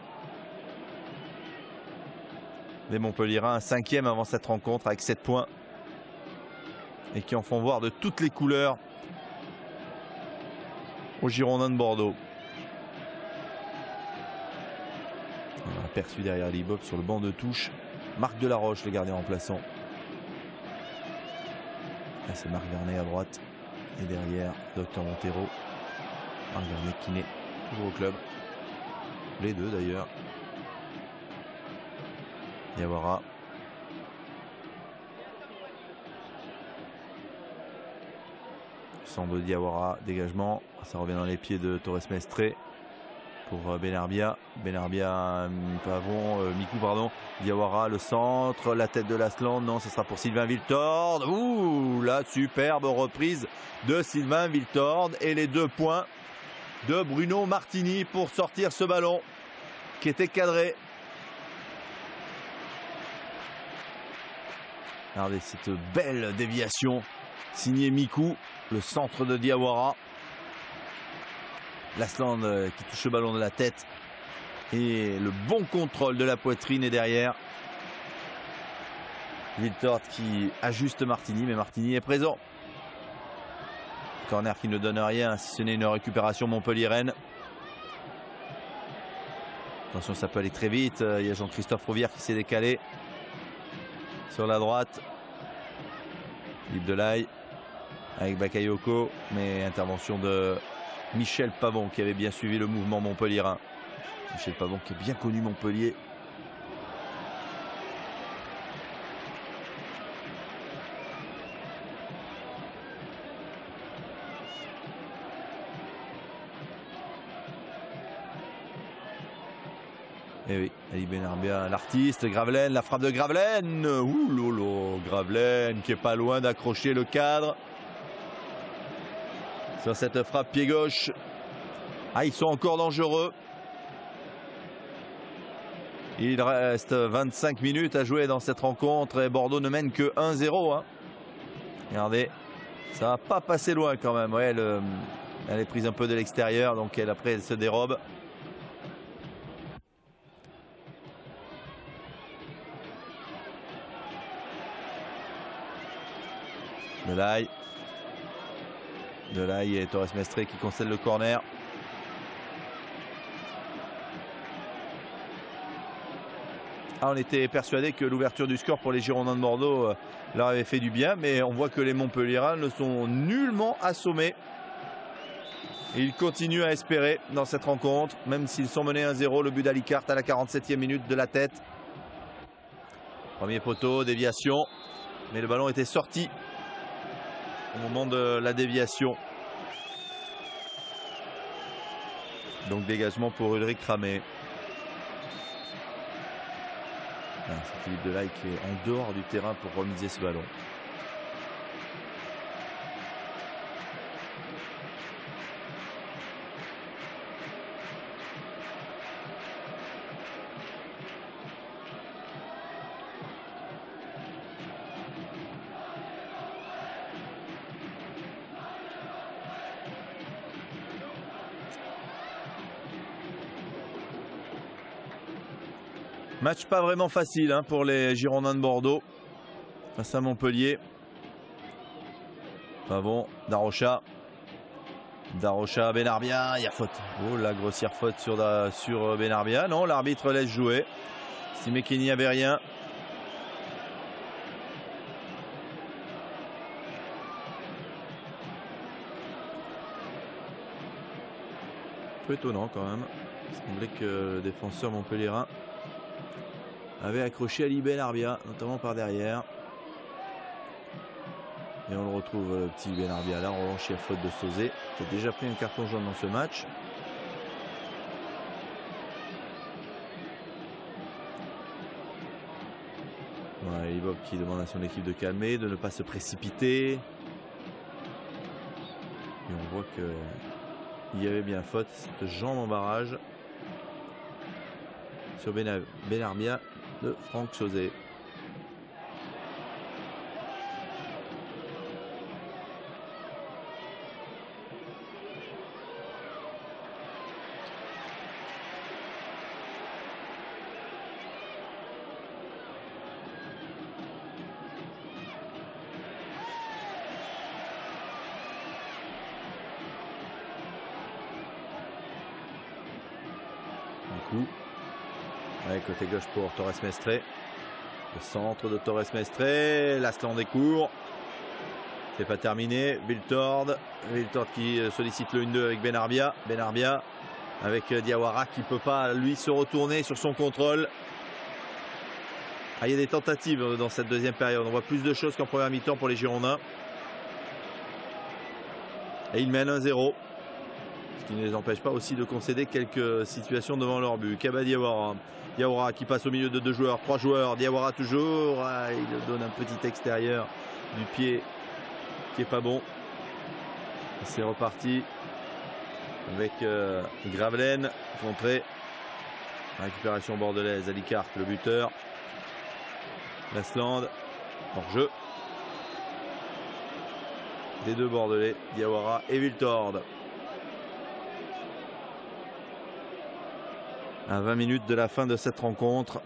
Les Montpelliérains, 5e avant cette rencontre avec 7 points. Et qui en font voir de toutes les couleurs aux Girondins de Bordeaux. On a aperçu derrière Libop sur le banc de touche Marc Delaroche, le gardien remplaçant. Là, c'est Marc Vernet à droite. Et derrière, Docteur Montero. Marc Vernet qui n'est toujours au club. Les deux d'ailleurs. Diawara. Sandro Diawara, dégagement. Ça revient dans les pieds de Torres Mestre pour Benarbia. Benarbia, Mikou, pardon. Diawara, le centre, la tête de Lasland. Non, ce sera pour Sylvain Wiltord. Ouh, la superbe reprise de Sylvain Wiltord. Et les 2 points de Bruno Martini pour sortir ce ballon qui était cadré. Regardez cette belle déviation signée Mikou, le centre de Diawara. Lasland qui touche le ballon de la tête et le bon contrôle de la poitrine est derrière. Wiltord qui ajuste Martini, mais Martini est présent. Corner qui ne donne rien si ce n'est une récupération Montpellier-Rennes. Attention, ça peut aller très vite. Il y a Jean-Christophe Rouvière qui s'est décalé sur la droite. Philippe Delahaye avec Bakayoko, mais intervention de Michel Pavon qui avait bien suivi le mouvement montpelliérain. Michel Pavon qui est bien connu Montpellier. Et oui, Ali Benarbia, l'artiste, Gravelaine, la frappe de Gravelaine. Ouh lolo, Gravelaine qui est pas loin d'accrocher le cadre sur cette frappe pied gauche. Ah, ils sont encore dangereux. Il reste 25 minutes à jouer dans cette rencontre et Bordeaux ne mène que 1-0. Hein. Regardez, ça va pas passer loin quand même. Ouais, elle est prise un peu de l'extérieur, donc après elle se dérobe. Delahaye et Torres Mestre qui concèdent le corner. On était persuadé que l'ouverture du score pour les Girondins de Bordeaux leur avait fait du bien, mais on voit que les Montpelliérains ne sont nullement assommés. Et ils continuent à espérer dans cette rencontre, même s'ils sont menés 1-0. Le but d'Alicart à la 47e minute de la tête. Premier poteau, déviation, mais le ballon était sorti au moment de la déviation. Donc dégagement pour Ulrich Ramé. C'est Philippe Delahaye qui est en dehors du terrain pour remiser ce ballon. Match pas vraiment facile hein, pour les Girondins de Bordeaux face à Montpellier. Pavon, Darocha. Darocha, Benarbia, il y a faute. Oh, la grossière faute sur Benarbia. Non, l'arbitre laisse jouer. Estimait qu'il n'y avait rien. Un peu étonnant quand même. Il semblait que le défenseur montpelliérain avait accroché Ali Benarbia, notamment par derrière. Et on le retrouve, le petit Benarbia là. En revanche, il y a faute de Sauzé, qui a déjà pris un carton jaune dans ce match. Voilà, Bob qui demande à son équipe de calmer, de ne pas se précipiter. Et on voit qu'il y avait bien faute, cette jambe en barrage sur Benarbia de Franck Sauzé. Ouais, côté gauche pour Torres Mestre. Le centre de Torres Mestre. Lasland est court. C'est pas terminé. Wiltord qui sollicite le 1-2 avec Benarbia. Benarbia avec Diawara qui peut pas lui se retourner sur son contrôle. Ah, il y a des tentatives dans cette deuxième période. On voit plus de choses qu'en première mi-temps pour les Girondins. Et ils mènent 1-0. Ce qui ne les empêche pas aussi de concéder quelques situations devant leur but. Kaba Diawara. Diawara qui passe au milieu de 2 joueurs, 3 joueurs. Diawara toujours. Ah, il donne un petit extérieur du pied qui est pas bon. C'est reparti avec Gravelaine contré. Récupération bordelaise. Alicart, le buteur. Lasland hors jeu. Des 2 bordelais, Diawara et Wiltord. À 20 minutes de la fin de cette rencontre.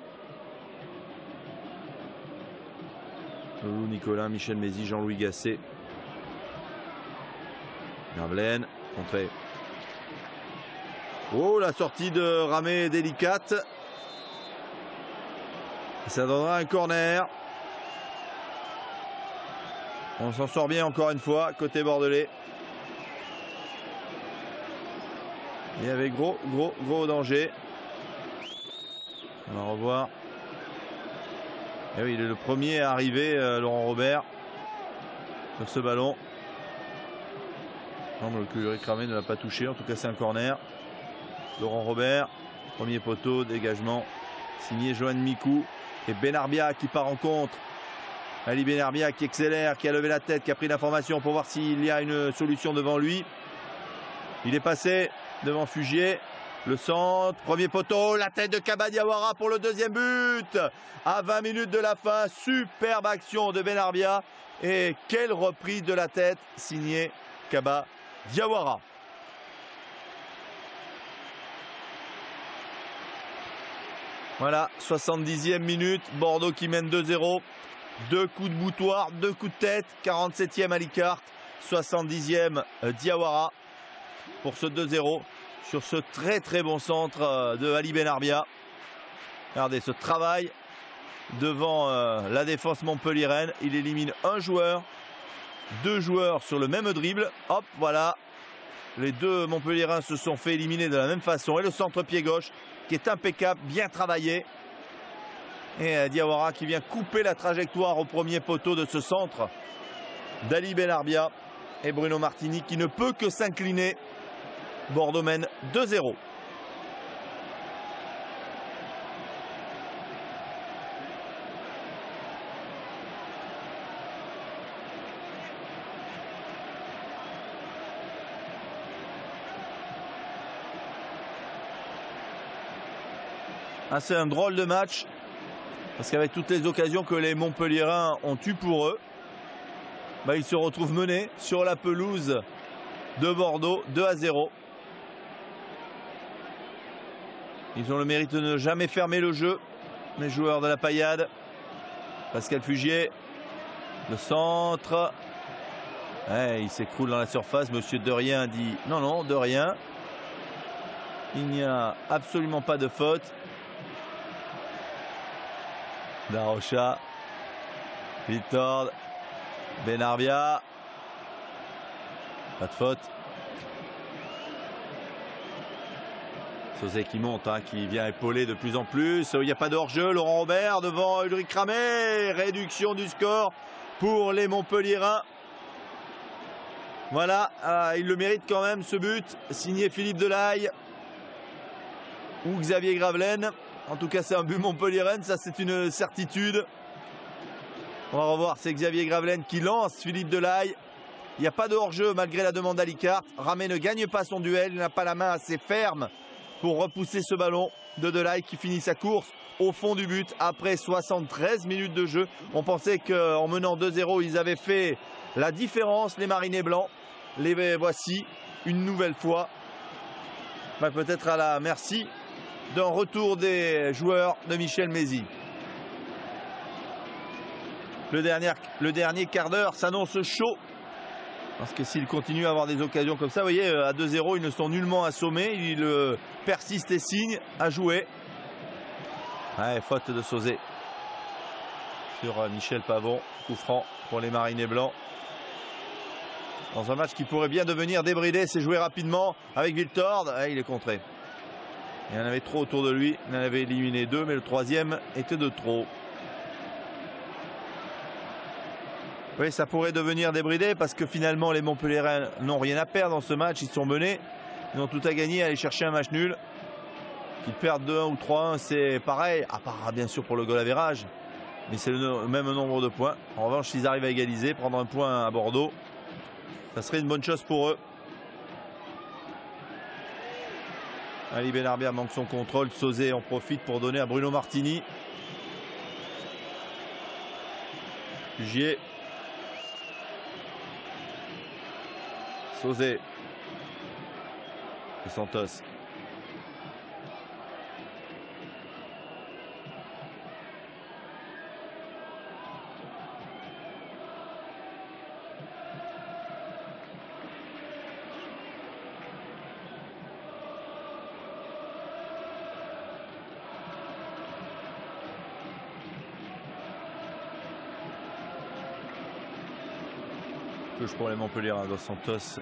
Loulou Nicolin, Michel Mézy, Jean-Louis Gasset. Gravelaine, contré. Oh, la sortie de Ramé est délicate. Ça donnera un corner. On s'en sort bien encore une fois, côté bordelais. Il y avait gros danger. On va revoir. Et oui, il est le premier à arriver, Laurent Robert, sur ce ballon. Non, mais le Cramé ne l'a pas touché. En tout cas, c'est un corner. Laurent Robert, premier poteau, dégagement. Signé Johan Mikou. Et Benarbia qui part en contre. Ali Benarbia qui accélère, qui a levé la tête, qui a pris l'information pour voir s'il y a une solution devant lui. Il est passé devant Fugier. Le centre, premier poteau, la tête de Kaba Diawara pour le 2e but. À 20 minutes de la fin, superbe action de Benarbia. Et quelle reprise de la tête signée Kaba Diawara. Voilà, 70e minute, Bordeaux qui mène 2-0. 2 coups de boutoir, 2 coups de tête, 47e Alicart, 70e Diawara pour ce 2-0 sur ce très bon centre de Ali Benarbia. Regardez ce travail devant la défense montpelliéraine. Il élimine un joueur, 2 joueurs sur le même dribble. Hop, voilà. Les 2 montpelliérains se sont fait éliminer de la même façon. Et le centre pied gauche qui est impeccable, bien travaillé. Et Diawara qui vient couper la trajectoire au premier poteau de ce centre d'Ali Benarbia. Et Bruno Martini qui ne peut que s'incliner. Bordeaux mène 2-0. Ah, c'est un drôle de match. Parce qu'avec toutes les occasions que les Montpelliérains ont eues pour eux, ils se retrouvent menés sur la pelouse de Bordeaux, 2-0. Ils ont le mérite de ne jamais fermer le jeu, les joueurs de la Paillade. Pascal Fugier, le centre. Ouais, il s'écroule dans la surface. Monsieur Derrien dit non, non, Derrien. Il n'y a absolument pas de faute. Darocha, Wiltord, Benarbia. Pas de faute. Sauzet qui monte, qui vient épauler de plus en plus. Il n'y a pas de hors-jeu. Laurent Robert devant Ulrich Cramé. Réduction du score pour les Montpelliérains. Voilà, il le mérite quand même ce but. Signé Philippe Delahaye ou Xavier Gravelaine. En tout cas, c'est un but montpelliérain, ça c'est une certitude. On va revoir, c'est Xavier Gravelaine qui lance Philippe Delahaye. Il n'y a pas de hors-jeu malgré la demande d'Alicart. Ramé ne gagne pas son duel, il n'a pas la main assez ferme pour repousser ce ballon de Delahaye qui finit sa course au fond du but après 73 minutes de jeu. On pensait qu'en menant 2-0, ils avaient fait la différence, les Marinés Blancs. Les voici une nouvelle fois. Peut-être à la merci d'un retour des joueurs de Michel Mézy. Le dernier quart d'heure s'annonce chaud. Parce que s'ils continuent à avoir des occasions comme ça, vous voyez, à 2-0, ils ne sont nullement assommés. Ils persistent et signent à jouer. Ouais, faute de Sauzet sur Michel Pavon. Coup franc pour les Marinés Blancs. Dans un match qui pourrait bien devenir débridé, c'est joué rapidement avec Wiltord. Ouais, il est contré. Il y en avait trop autour de lui. Il en avait éliminé 2, mais le 3e était de trop. Oui, ça pourrait devenir débridé parce que finalement les Montpelliérains n'ont rien à perdre dans ce match. Ils sont menés, ils ont tout à gagner, aller chercher un match nul. Qu'ils perdent 2-1 ou 3-1, c'est pareil, à part bien sûr pour le goal average, mais c'est le même nombre de points. En revanche, s'ils arrivent à égaliser, prendre un point à Bordeaux, ça serait une bonne chose pour eux. Ali Benarbia manque son contrôle, Sauzet en profite pour donner à Bruno Martini. Pugier. Sauzet. Et Santos. Touche pour les Montpelliérains, Dos Santos.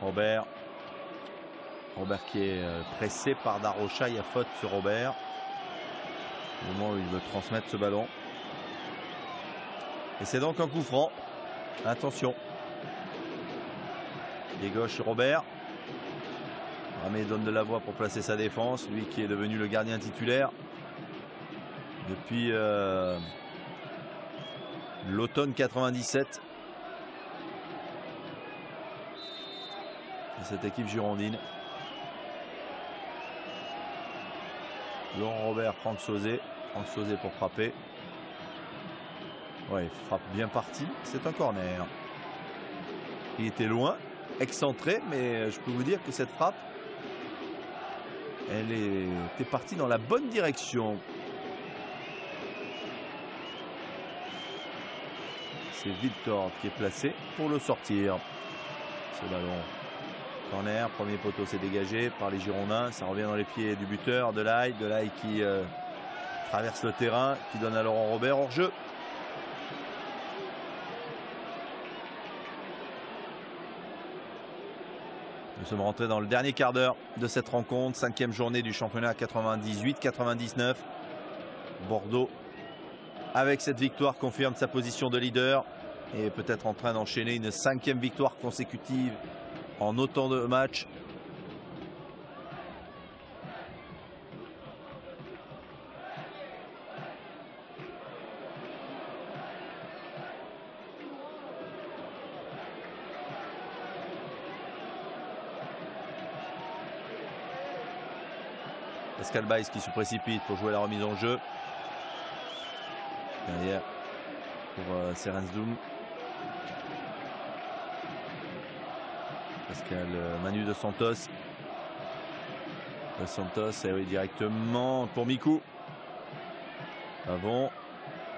Robert. Robert qui est pressé par Darocha. Il y a faute sur Robert. Au moment où il veut transmettre ce ballon. Et c'est donc un coup franc. Attention. Pied gauche Robert. Ramé donne de la voix pour placer sa défense. Lui qui est devenu le gardien titulaire depuis l'automne 97. Et cette équipe girondine. Laurent Robert, Franck Sauzet. Franck Sauzet pour frapper. Ouais, il frappe bien parti. C'est un corner. Il était loin, excentré, mais je peux vous dire que cette frappe, elle était partie dans la bonne direction. C'est Victor qui est placé pour le sortir. Ce ballon. Corner, premier poteau s'est dégagé par les Girondins. Ça revient dans les pieds du buteur, Delahaye. Delahaye qui traverse le terrain, qui donne à Laurent Robert hors jeu. Nous sommes rentrés dans le dernier quart d'heure de cette rencontre. 5e journée du championnat 98-99. Bordeaux, avec cette victoire, confirme sa position de leader et peut-être en train d'enchaîner une 5e victoire consécutive en autant de matchs. Pascal Baïs qui se précipite pour jouer la remise en jeu. Derrière pour Serensdoum. Pascal Manu de Santos. De Santos, et oui, directement pour Mikou. Pavon.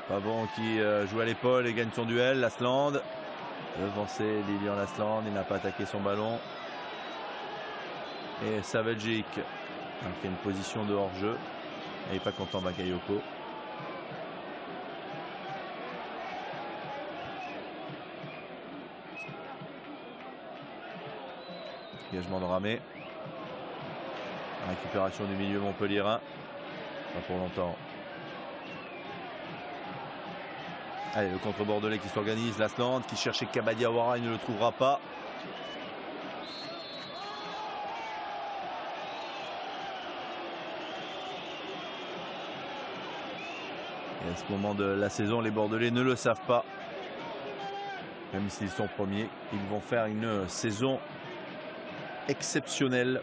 Pavon qui joue à l'épaule et gagne son duel. Lasland. Devancé Lilian Lasland. Il n'a pas attaqué son ballon. Et Saveljic qui a une position de hors-jeu. Il n'est pas content Bakayoko. Engagement de Ramé. Récupération du milieu montpelliérain. Pas pour longtemps. Allez, le contre-bordelais qui s'organise. Lasland qui cherchait Kabadiawara, il ne le trouvera pas. Et à ce moment de la saison, les Bordelais ne le savent pas. Même s'ils sont premiers, ils vont faire une saison exceptionnelle.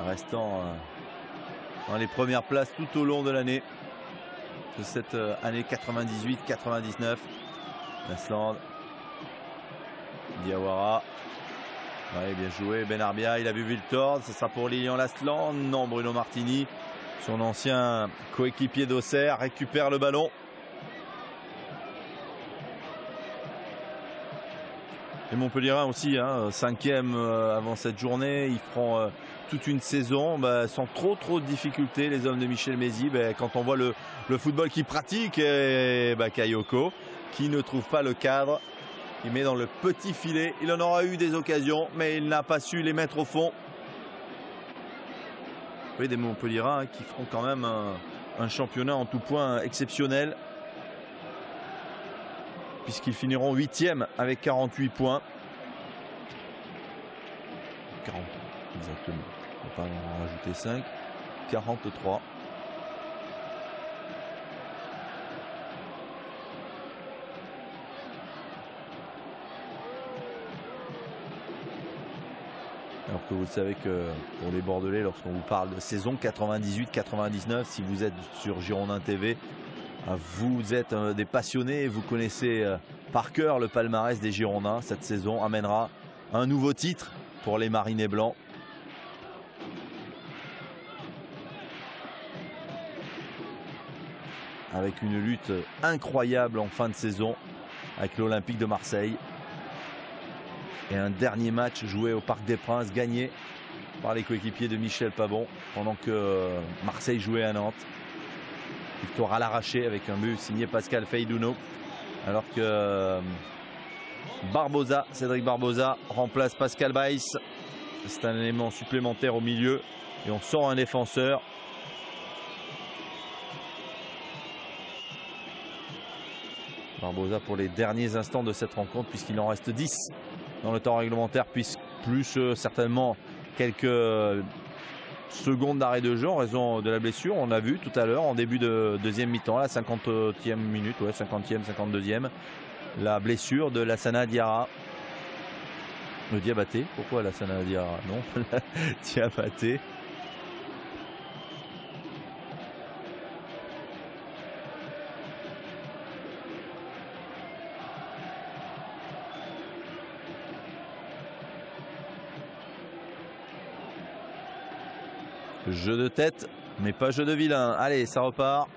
Restant dans les premières places tout au long de l'année. De cette année 98-99. Lasland. Diawara. Ouais, bien joué. Benarbia, il a vu Viltord. Ce sera pour Lilian Lasland. Non, Bruno Martini, son ancien coéquipier d'Auxerre, récupère le ballon. Les Montpelliérains aussi, hein, 5e avant cette journée. Ils feront toute une saison sans trop de difficultés, les hommes de Michel Mézy. Quand on voit le football qu'ils pratiquent, et Bakayoko qui ne trouve pas le cadre. Il met dans le petit filet. Il en aura eu des occasions, mais il n'a pas su les mettre au fond. Oui, des Montpelliérains hein, qui feront quand même un championnat en tout point exceptionnel, puisqu'ils finiront 8e avec 48 points. 40 exactement. On va pas en rajouter 5. 43. Alors que vous le savez que pour les Bordelais, lorsqu'on vous parle de saison 98-99, si vous êtes sur Girondin TV, vous êtes des passionnés, vous connaissez par cœur le palmarès des Girondins. Cette saison amènera un nouveau titre pour les Marinés Blancs. Avec une lutte incroyable en fin de saison avec l'Olympique de Marseille. Et un dernier match joué au Parc des Princes, gagné par les coéquipiers de Michel Pavon, pendant que Marseille jouait à Nantes. Victoire à l'arraché avec un but signé Pascal Feydouno. Alors que Barbosa, Cédric Barbosa remplace Pascal Baïs. C'est un élément supplémentaire au milieu. Et on sort un défenseur. Barbosa pour les derniers instants de cette rencontre, puisqu'il en reste 10 dans le temps réglementaire, plus certainement quelques secondes d'arrêt de jeu en raison de la blessure. On l'a vu tout à l'heure en début de deuxième mi-temps, la 50e minute, ouais, 50e, 52e, la blessure de Lassana Diarra. Le Diabaté, pourquoi Lassana Diarra? Non, Diabaté. Jeu de tête, mais pas jeu de vilain. Allez, ça repart.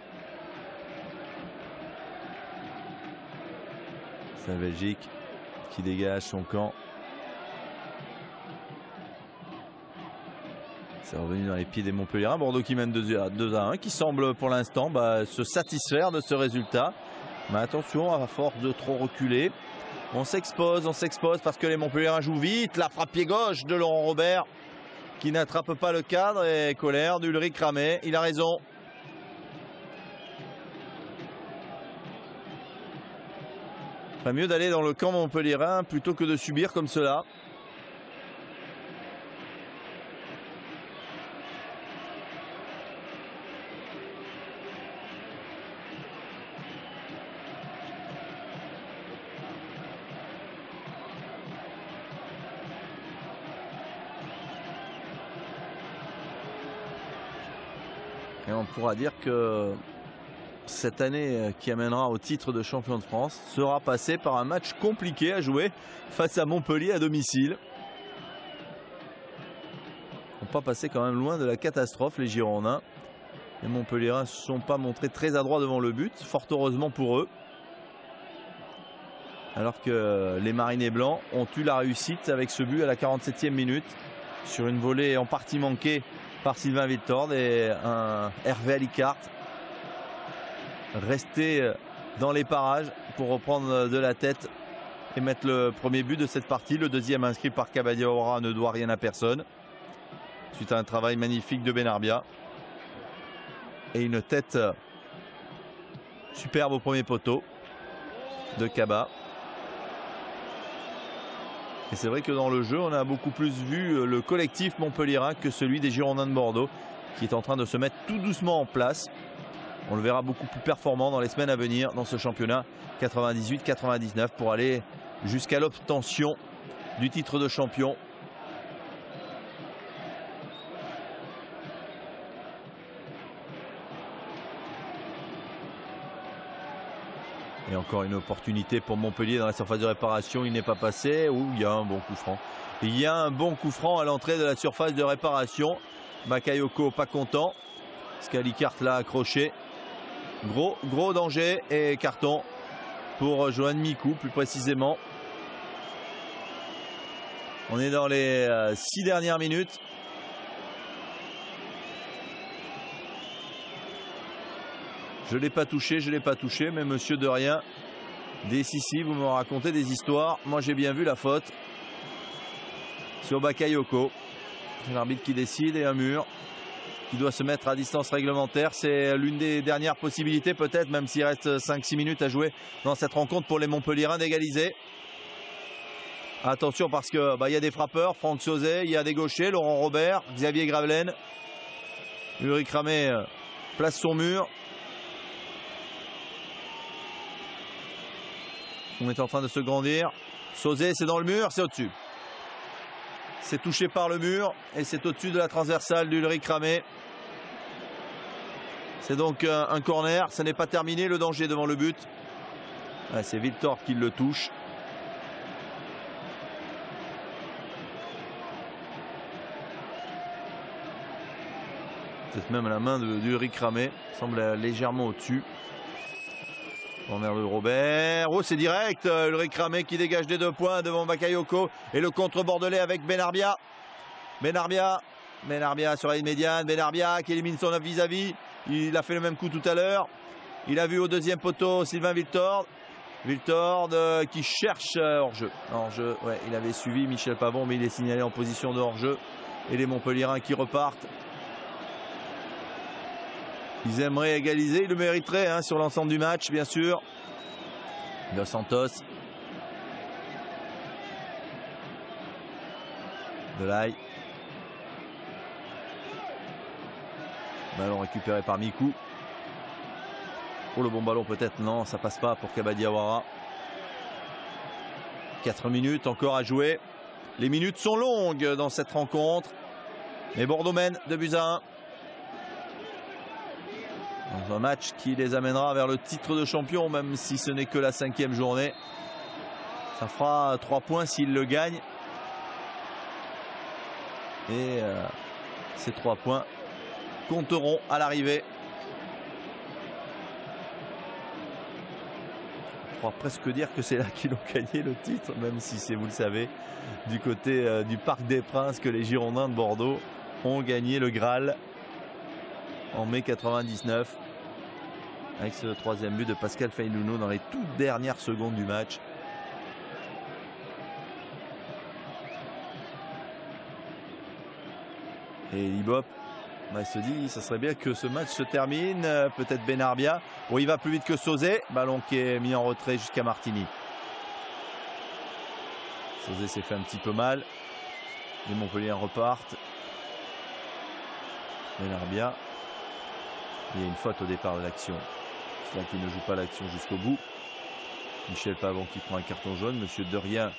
C'est la Belgique qui dégage son camp. C'est revenu dans les pieds des Montpelliérains. Bordeaux qui mène 2-1, qui semble pour l'instant se satisfaire de ce résultat. Mais attention, à force de trop reculer, on s'expose parce que les Montpelliérains jouent vite. La frappe pied gauche de Laurent Robert, qui n'attrape pas le cadre, et colère d'Ulrich Ramé. Il a raison. Il ferait mieux d'aller dans le camp montpelliérain plutôt que de subir comme cela. Et on pourra dire que cette année qui amènera au titre de champion de France sera passée par un match compliqué à jouer face à Montpellier à domicile. Ils n'ont pas passé quand même loin de la catastrophe, les Girondins. Les Montpelliérains ne se sont pas montrés très adroits devant le but, fort heureusement pour eux. Alors que les Marinés Blancs ont eu la réussite avec ce but à la 47e minute sur une volée en partie manquée par Sylvain Viltord et un Hervé Alicart resté dans les parages pour reprendre de la tête et mettre le premier but de cette partie. Le deuxième inscrit par Kabadiaoura ne doit rien à personne suite à un travail magnifique de Benarbia et une tête superbe au premier poteau de Kaba. Et c'est vrai que dans le jeu, on a beaucoup plus vu le collectif montpelliérain que celui des Girondins de Bordeaux, qui est en train de se mettre tout doucement en place. On le verra beaucoup plus performant dans les semaines à venir dans ce championnat 98-99 pour aller jusqu'à l'obtention du titre de champion. Et encore une opportunité pour Montpellier dans la surface de réparation. Il n'est pas passé. Ouh, il y a un bon coup franc. Il y a un bon coup franc à l'entrée de la surface de réparation. Bakayoko pas content. Scalicart l'a accroché. Gros danger et carton pour Johan Mikou plus précisément. On est dans les 6 dernières minutes. Je ne l'ai pas touché, mais monsieur de rien. Des Sissi, vous me racontez des histoires. Moi j'ai bien vu la faute sur Bakayoko. C'est l'arbitre qui décide et un mur. qui doit se mettre à distance réglementaire. C'est l'une des dernières possibilités peut-être, même s'il reste 5-6 minutes à jouer dans cette rencontre pour les Montpelliérains d'égaliser. Attention parce que y a des frappeurs, Franck Sauzet, il y a des gauchers, Laurent Robert, Xavier Gravelaine. Ulrich Ramé place son mur. On est en train de se grandir. Sauzet, c'est dans le mur, c'est au-dessus. C'est touché par le mur et c'est au-dessus de la transversale d'Ulrich Ramé. C'est donc un corner. Ça n'est pas terminé, le danger devant le but. Ouais, c'est Wiltord qui le touche. C'est même la main d'Ulrich Ramé. Semble légèrement au-dessus. Corner de Robert. Oh, c'est direct. Ulrich Ramé qui dégage des 2 points devant Bakayoko. Et le contre-bordelais avec Benarbia. Benarbia sur la ligne médiane. Benarbia qui élimine son vis-à-vis. Il a fait le même coup tout à l'heure. Il a vu au 2e poteau Sylvain Wiltord. Wiltord qui cherche hors-jeu. Hors-jeu, ouais, il avait suivi Michel Pavon, mais il est signalé en position de hors-jeu. Et les Montpelliérains qui repartent. Ils aimeraient égaliser, ils le mériteraient sur l'ensemble du match, bien sûr. Dos Santos. Delay. Ballon récupéré par Mikou. Oh, le bon ballon peut-être, non, ça passe pas pour Kabadi Awara. 4 minutes encore à jouer. Les minutes sont longues dans cette rencontre. Mais Bordeaux mène 2-1. Dans un match qui les amènera vers le titre de champion, même si ce n'est que la 5e journée. Ça fera 3 points s'ils le gagnent. Et ces 3 points compteront à l'arrivée. On pourra presque dire que c'est là qu'ils ont gagné le titre, même si c'est, vous le savez, du côté du Parc des Princes que les Girondins de Bordeaux ont gagné le Graal en mai 99 avec ce 3e but de Pascal Feinuno dans les toutes dernières secondes du match. Et Libop, il se dit ça serait bien que ce match se termine. Peut-être Benarbia. Bon, il va plus vite que Sauzet. Ballon qui est mis en retrait jusqu'à Martini. Sauzet s'est fait un petit peu mal. Les Montpellier repartent. Benarbia. Il y a une faute au départ de l'action. C'est là qu'il ne joue pas l'action jusqu'au bout. Michel Pavon qui prend un carton jaune. Monsieur Derrien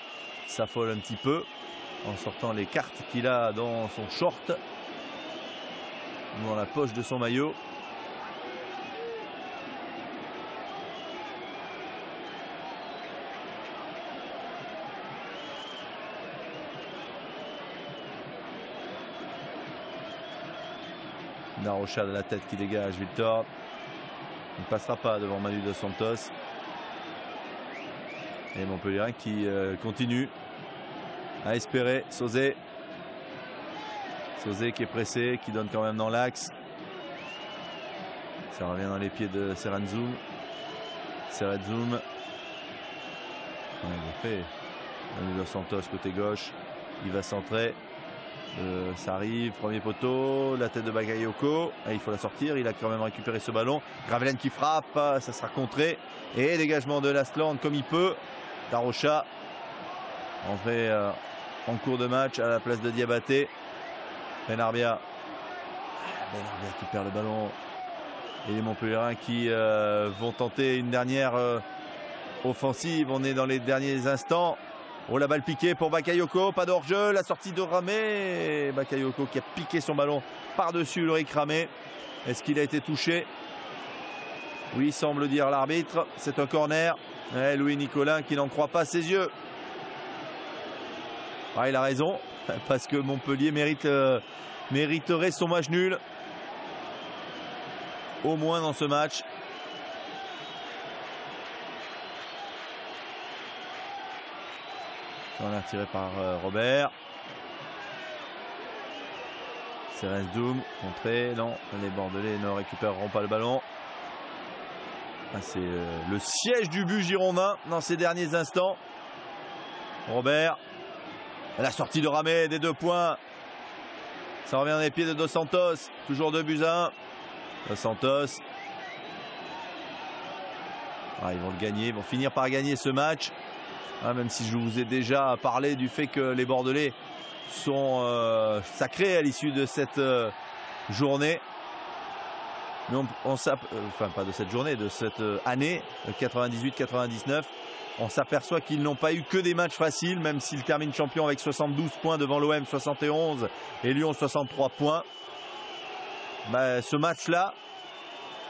s'affole un petit peu en sortant les cartes qu'il a dans son short, dans la poche de son maillot. Darocha de la tête qui dégage. Wiltord ne passera pas devant Manu Dos Santos. Et Montpellier qui continue à espérer. Sauzet qui est pressé, qui donne quand même dans l'axe. Ça revient dans les pieds de Serenzum. Serenzum. Il fait Manu Dos Santos côté gauche. Il va centrer. Ça arrive, premier poteau, la tête de Bakayoko. Il faut la sortir, il a quand même récupéré ce ballon. Gravelaine qui frappe, ça sera contré. Et dégagement de Lasland comme il peut. Darocha entré en cours de match à la place de Diabaté. Benarbia qui perd le ballon. Et les Montpelliérains qui vont tenter une dernière offensive. On est dans les derniers instants. Oh, la balle piquée pour Bakayoko, pas d'hors-jeu, la sortie de Ramé. Bakayoko qui a piqué son ballon par-dessus Ulrich Ramé. Est-ce qu'il a été touché? Oui, semble dire l'arbitre. C'est un corner. Louis Nicolin qui n'en croit pas ses yeux. Il a raison, parce que Montpellier mériterait son match nul. Au moins dans ce match. On a tiré par Robert. Serenzum, contré, non, les Bordelais ne récupéreront pas le ballon. C'est le siège du but girondin dans ces derniers instants. Robert, la sortie de Ramé des 2 points. Ça revient dans les pieds de Dos Santos. Toujours 2-1. Dos Santos. Ah, ils vont le gagner. Ils vont finir par gagner ce match. Ah, même si je vous ai déjà parlé du fait que les Bordelais sont sacrés à l'issue de cette journée. Mais enfin pas de cette journée, de cette année 98-99. On s'aperçoit qu'ils n'ont pas eu que des matchs faciles, même s'ils terminent champion avec 72 points devant l'OM 71 et Lyon 63 points. Ce match-là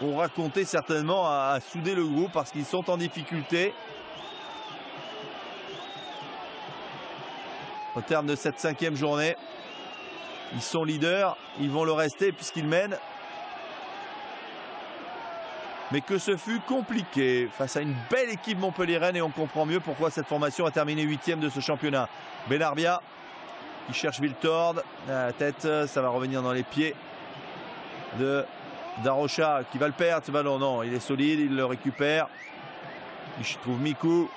aura compté certainement à souder le groupe parce qu'ils sont en difficulté. Au terme de cette 5e journée, ils sont leaders, ils vont le rester puisqu'ils mènent. Mais que ce fut compliqué face à une belle équipe montpelliéraine et on comprend mieux pourquoi cette formation a terminé 8e de ce championnat. Benarbia qui cherche Wiltord à la tête, ça va revenir dans les pieds de Darocha qui va le perdre ce ballon. Non, il est solide, il le récupère. Il trouve Mikou.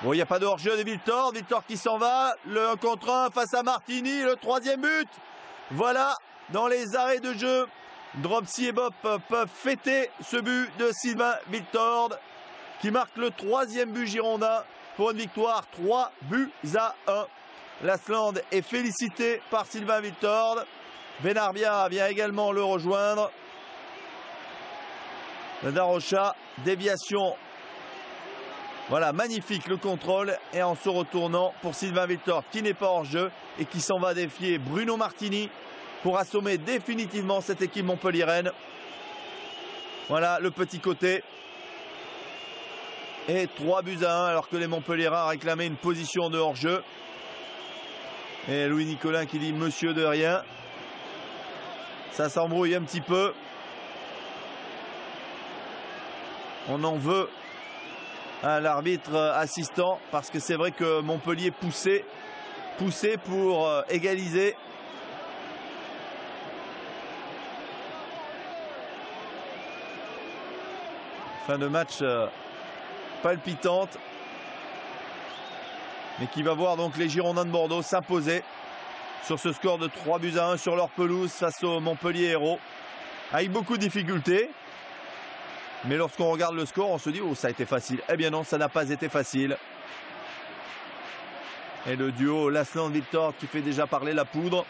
Bon, il n'y a pas de hors-jeu de Wiltord. Wiltord qui s'en va. Le 1 contre 1 face à Martini. Le 3e but. Voilà, dans les arrêts de jeu. Dropsy et Bob peuvent fêter ce but de Sylvain Wiltord qui marque le 3e but girondin pour une victoire 3-1. L'Asland est félicité par Sylvain Wiltord. Benarbia vient également le rejoindre. Darocha, déviation. Voilà, magnifique le contrôle et en se retournant pour Sylvain Wiltord qui n'est pas hors jeu et qui s'en va défier Bruno Martini pour assommer définitivement cette équipe montpelliéraine. Voilà le petit côté. Et 3-1 alors que les Montpelliérains réclamaient une position de hors-jeu. Et Louis Nicolin qui dit monsieur de rien. Ça s'embrouille un petit peu. On en veut à l'arbitre assistant parce que c'est vrai que Montpellier poussait pour égaliser. Fin de match palpitante, mais qui va voir donc les Girondins de Bordeaux s'imposer sur ce score de 3-1 sur leur pelouse face aux Montpellier Hérault, avec beaucoup de difficultés. Mais lorsqu'on regarde le score, on se dit oh ça a été facile. Eh bien non, ça n'a pas été facile. Et le duo Lasland-Wiltord qui fait déjà parler la poudre.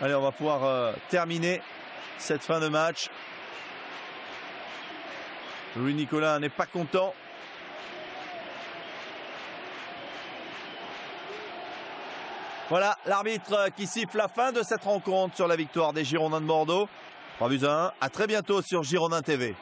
Allez, on va pouvoir terminer cette fin de match. Louis Nicolin n'est pas content. Voilà l'arbitre qui siffle la fin de cette rencontre sur la victoire des Girondins de Bordeaux. 3-1. À très bientôt sur Girondin TV.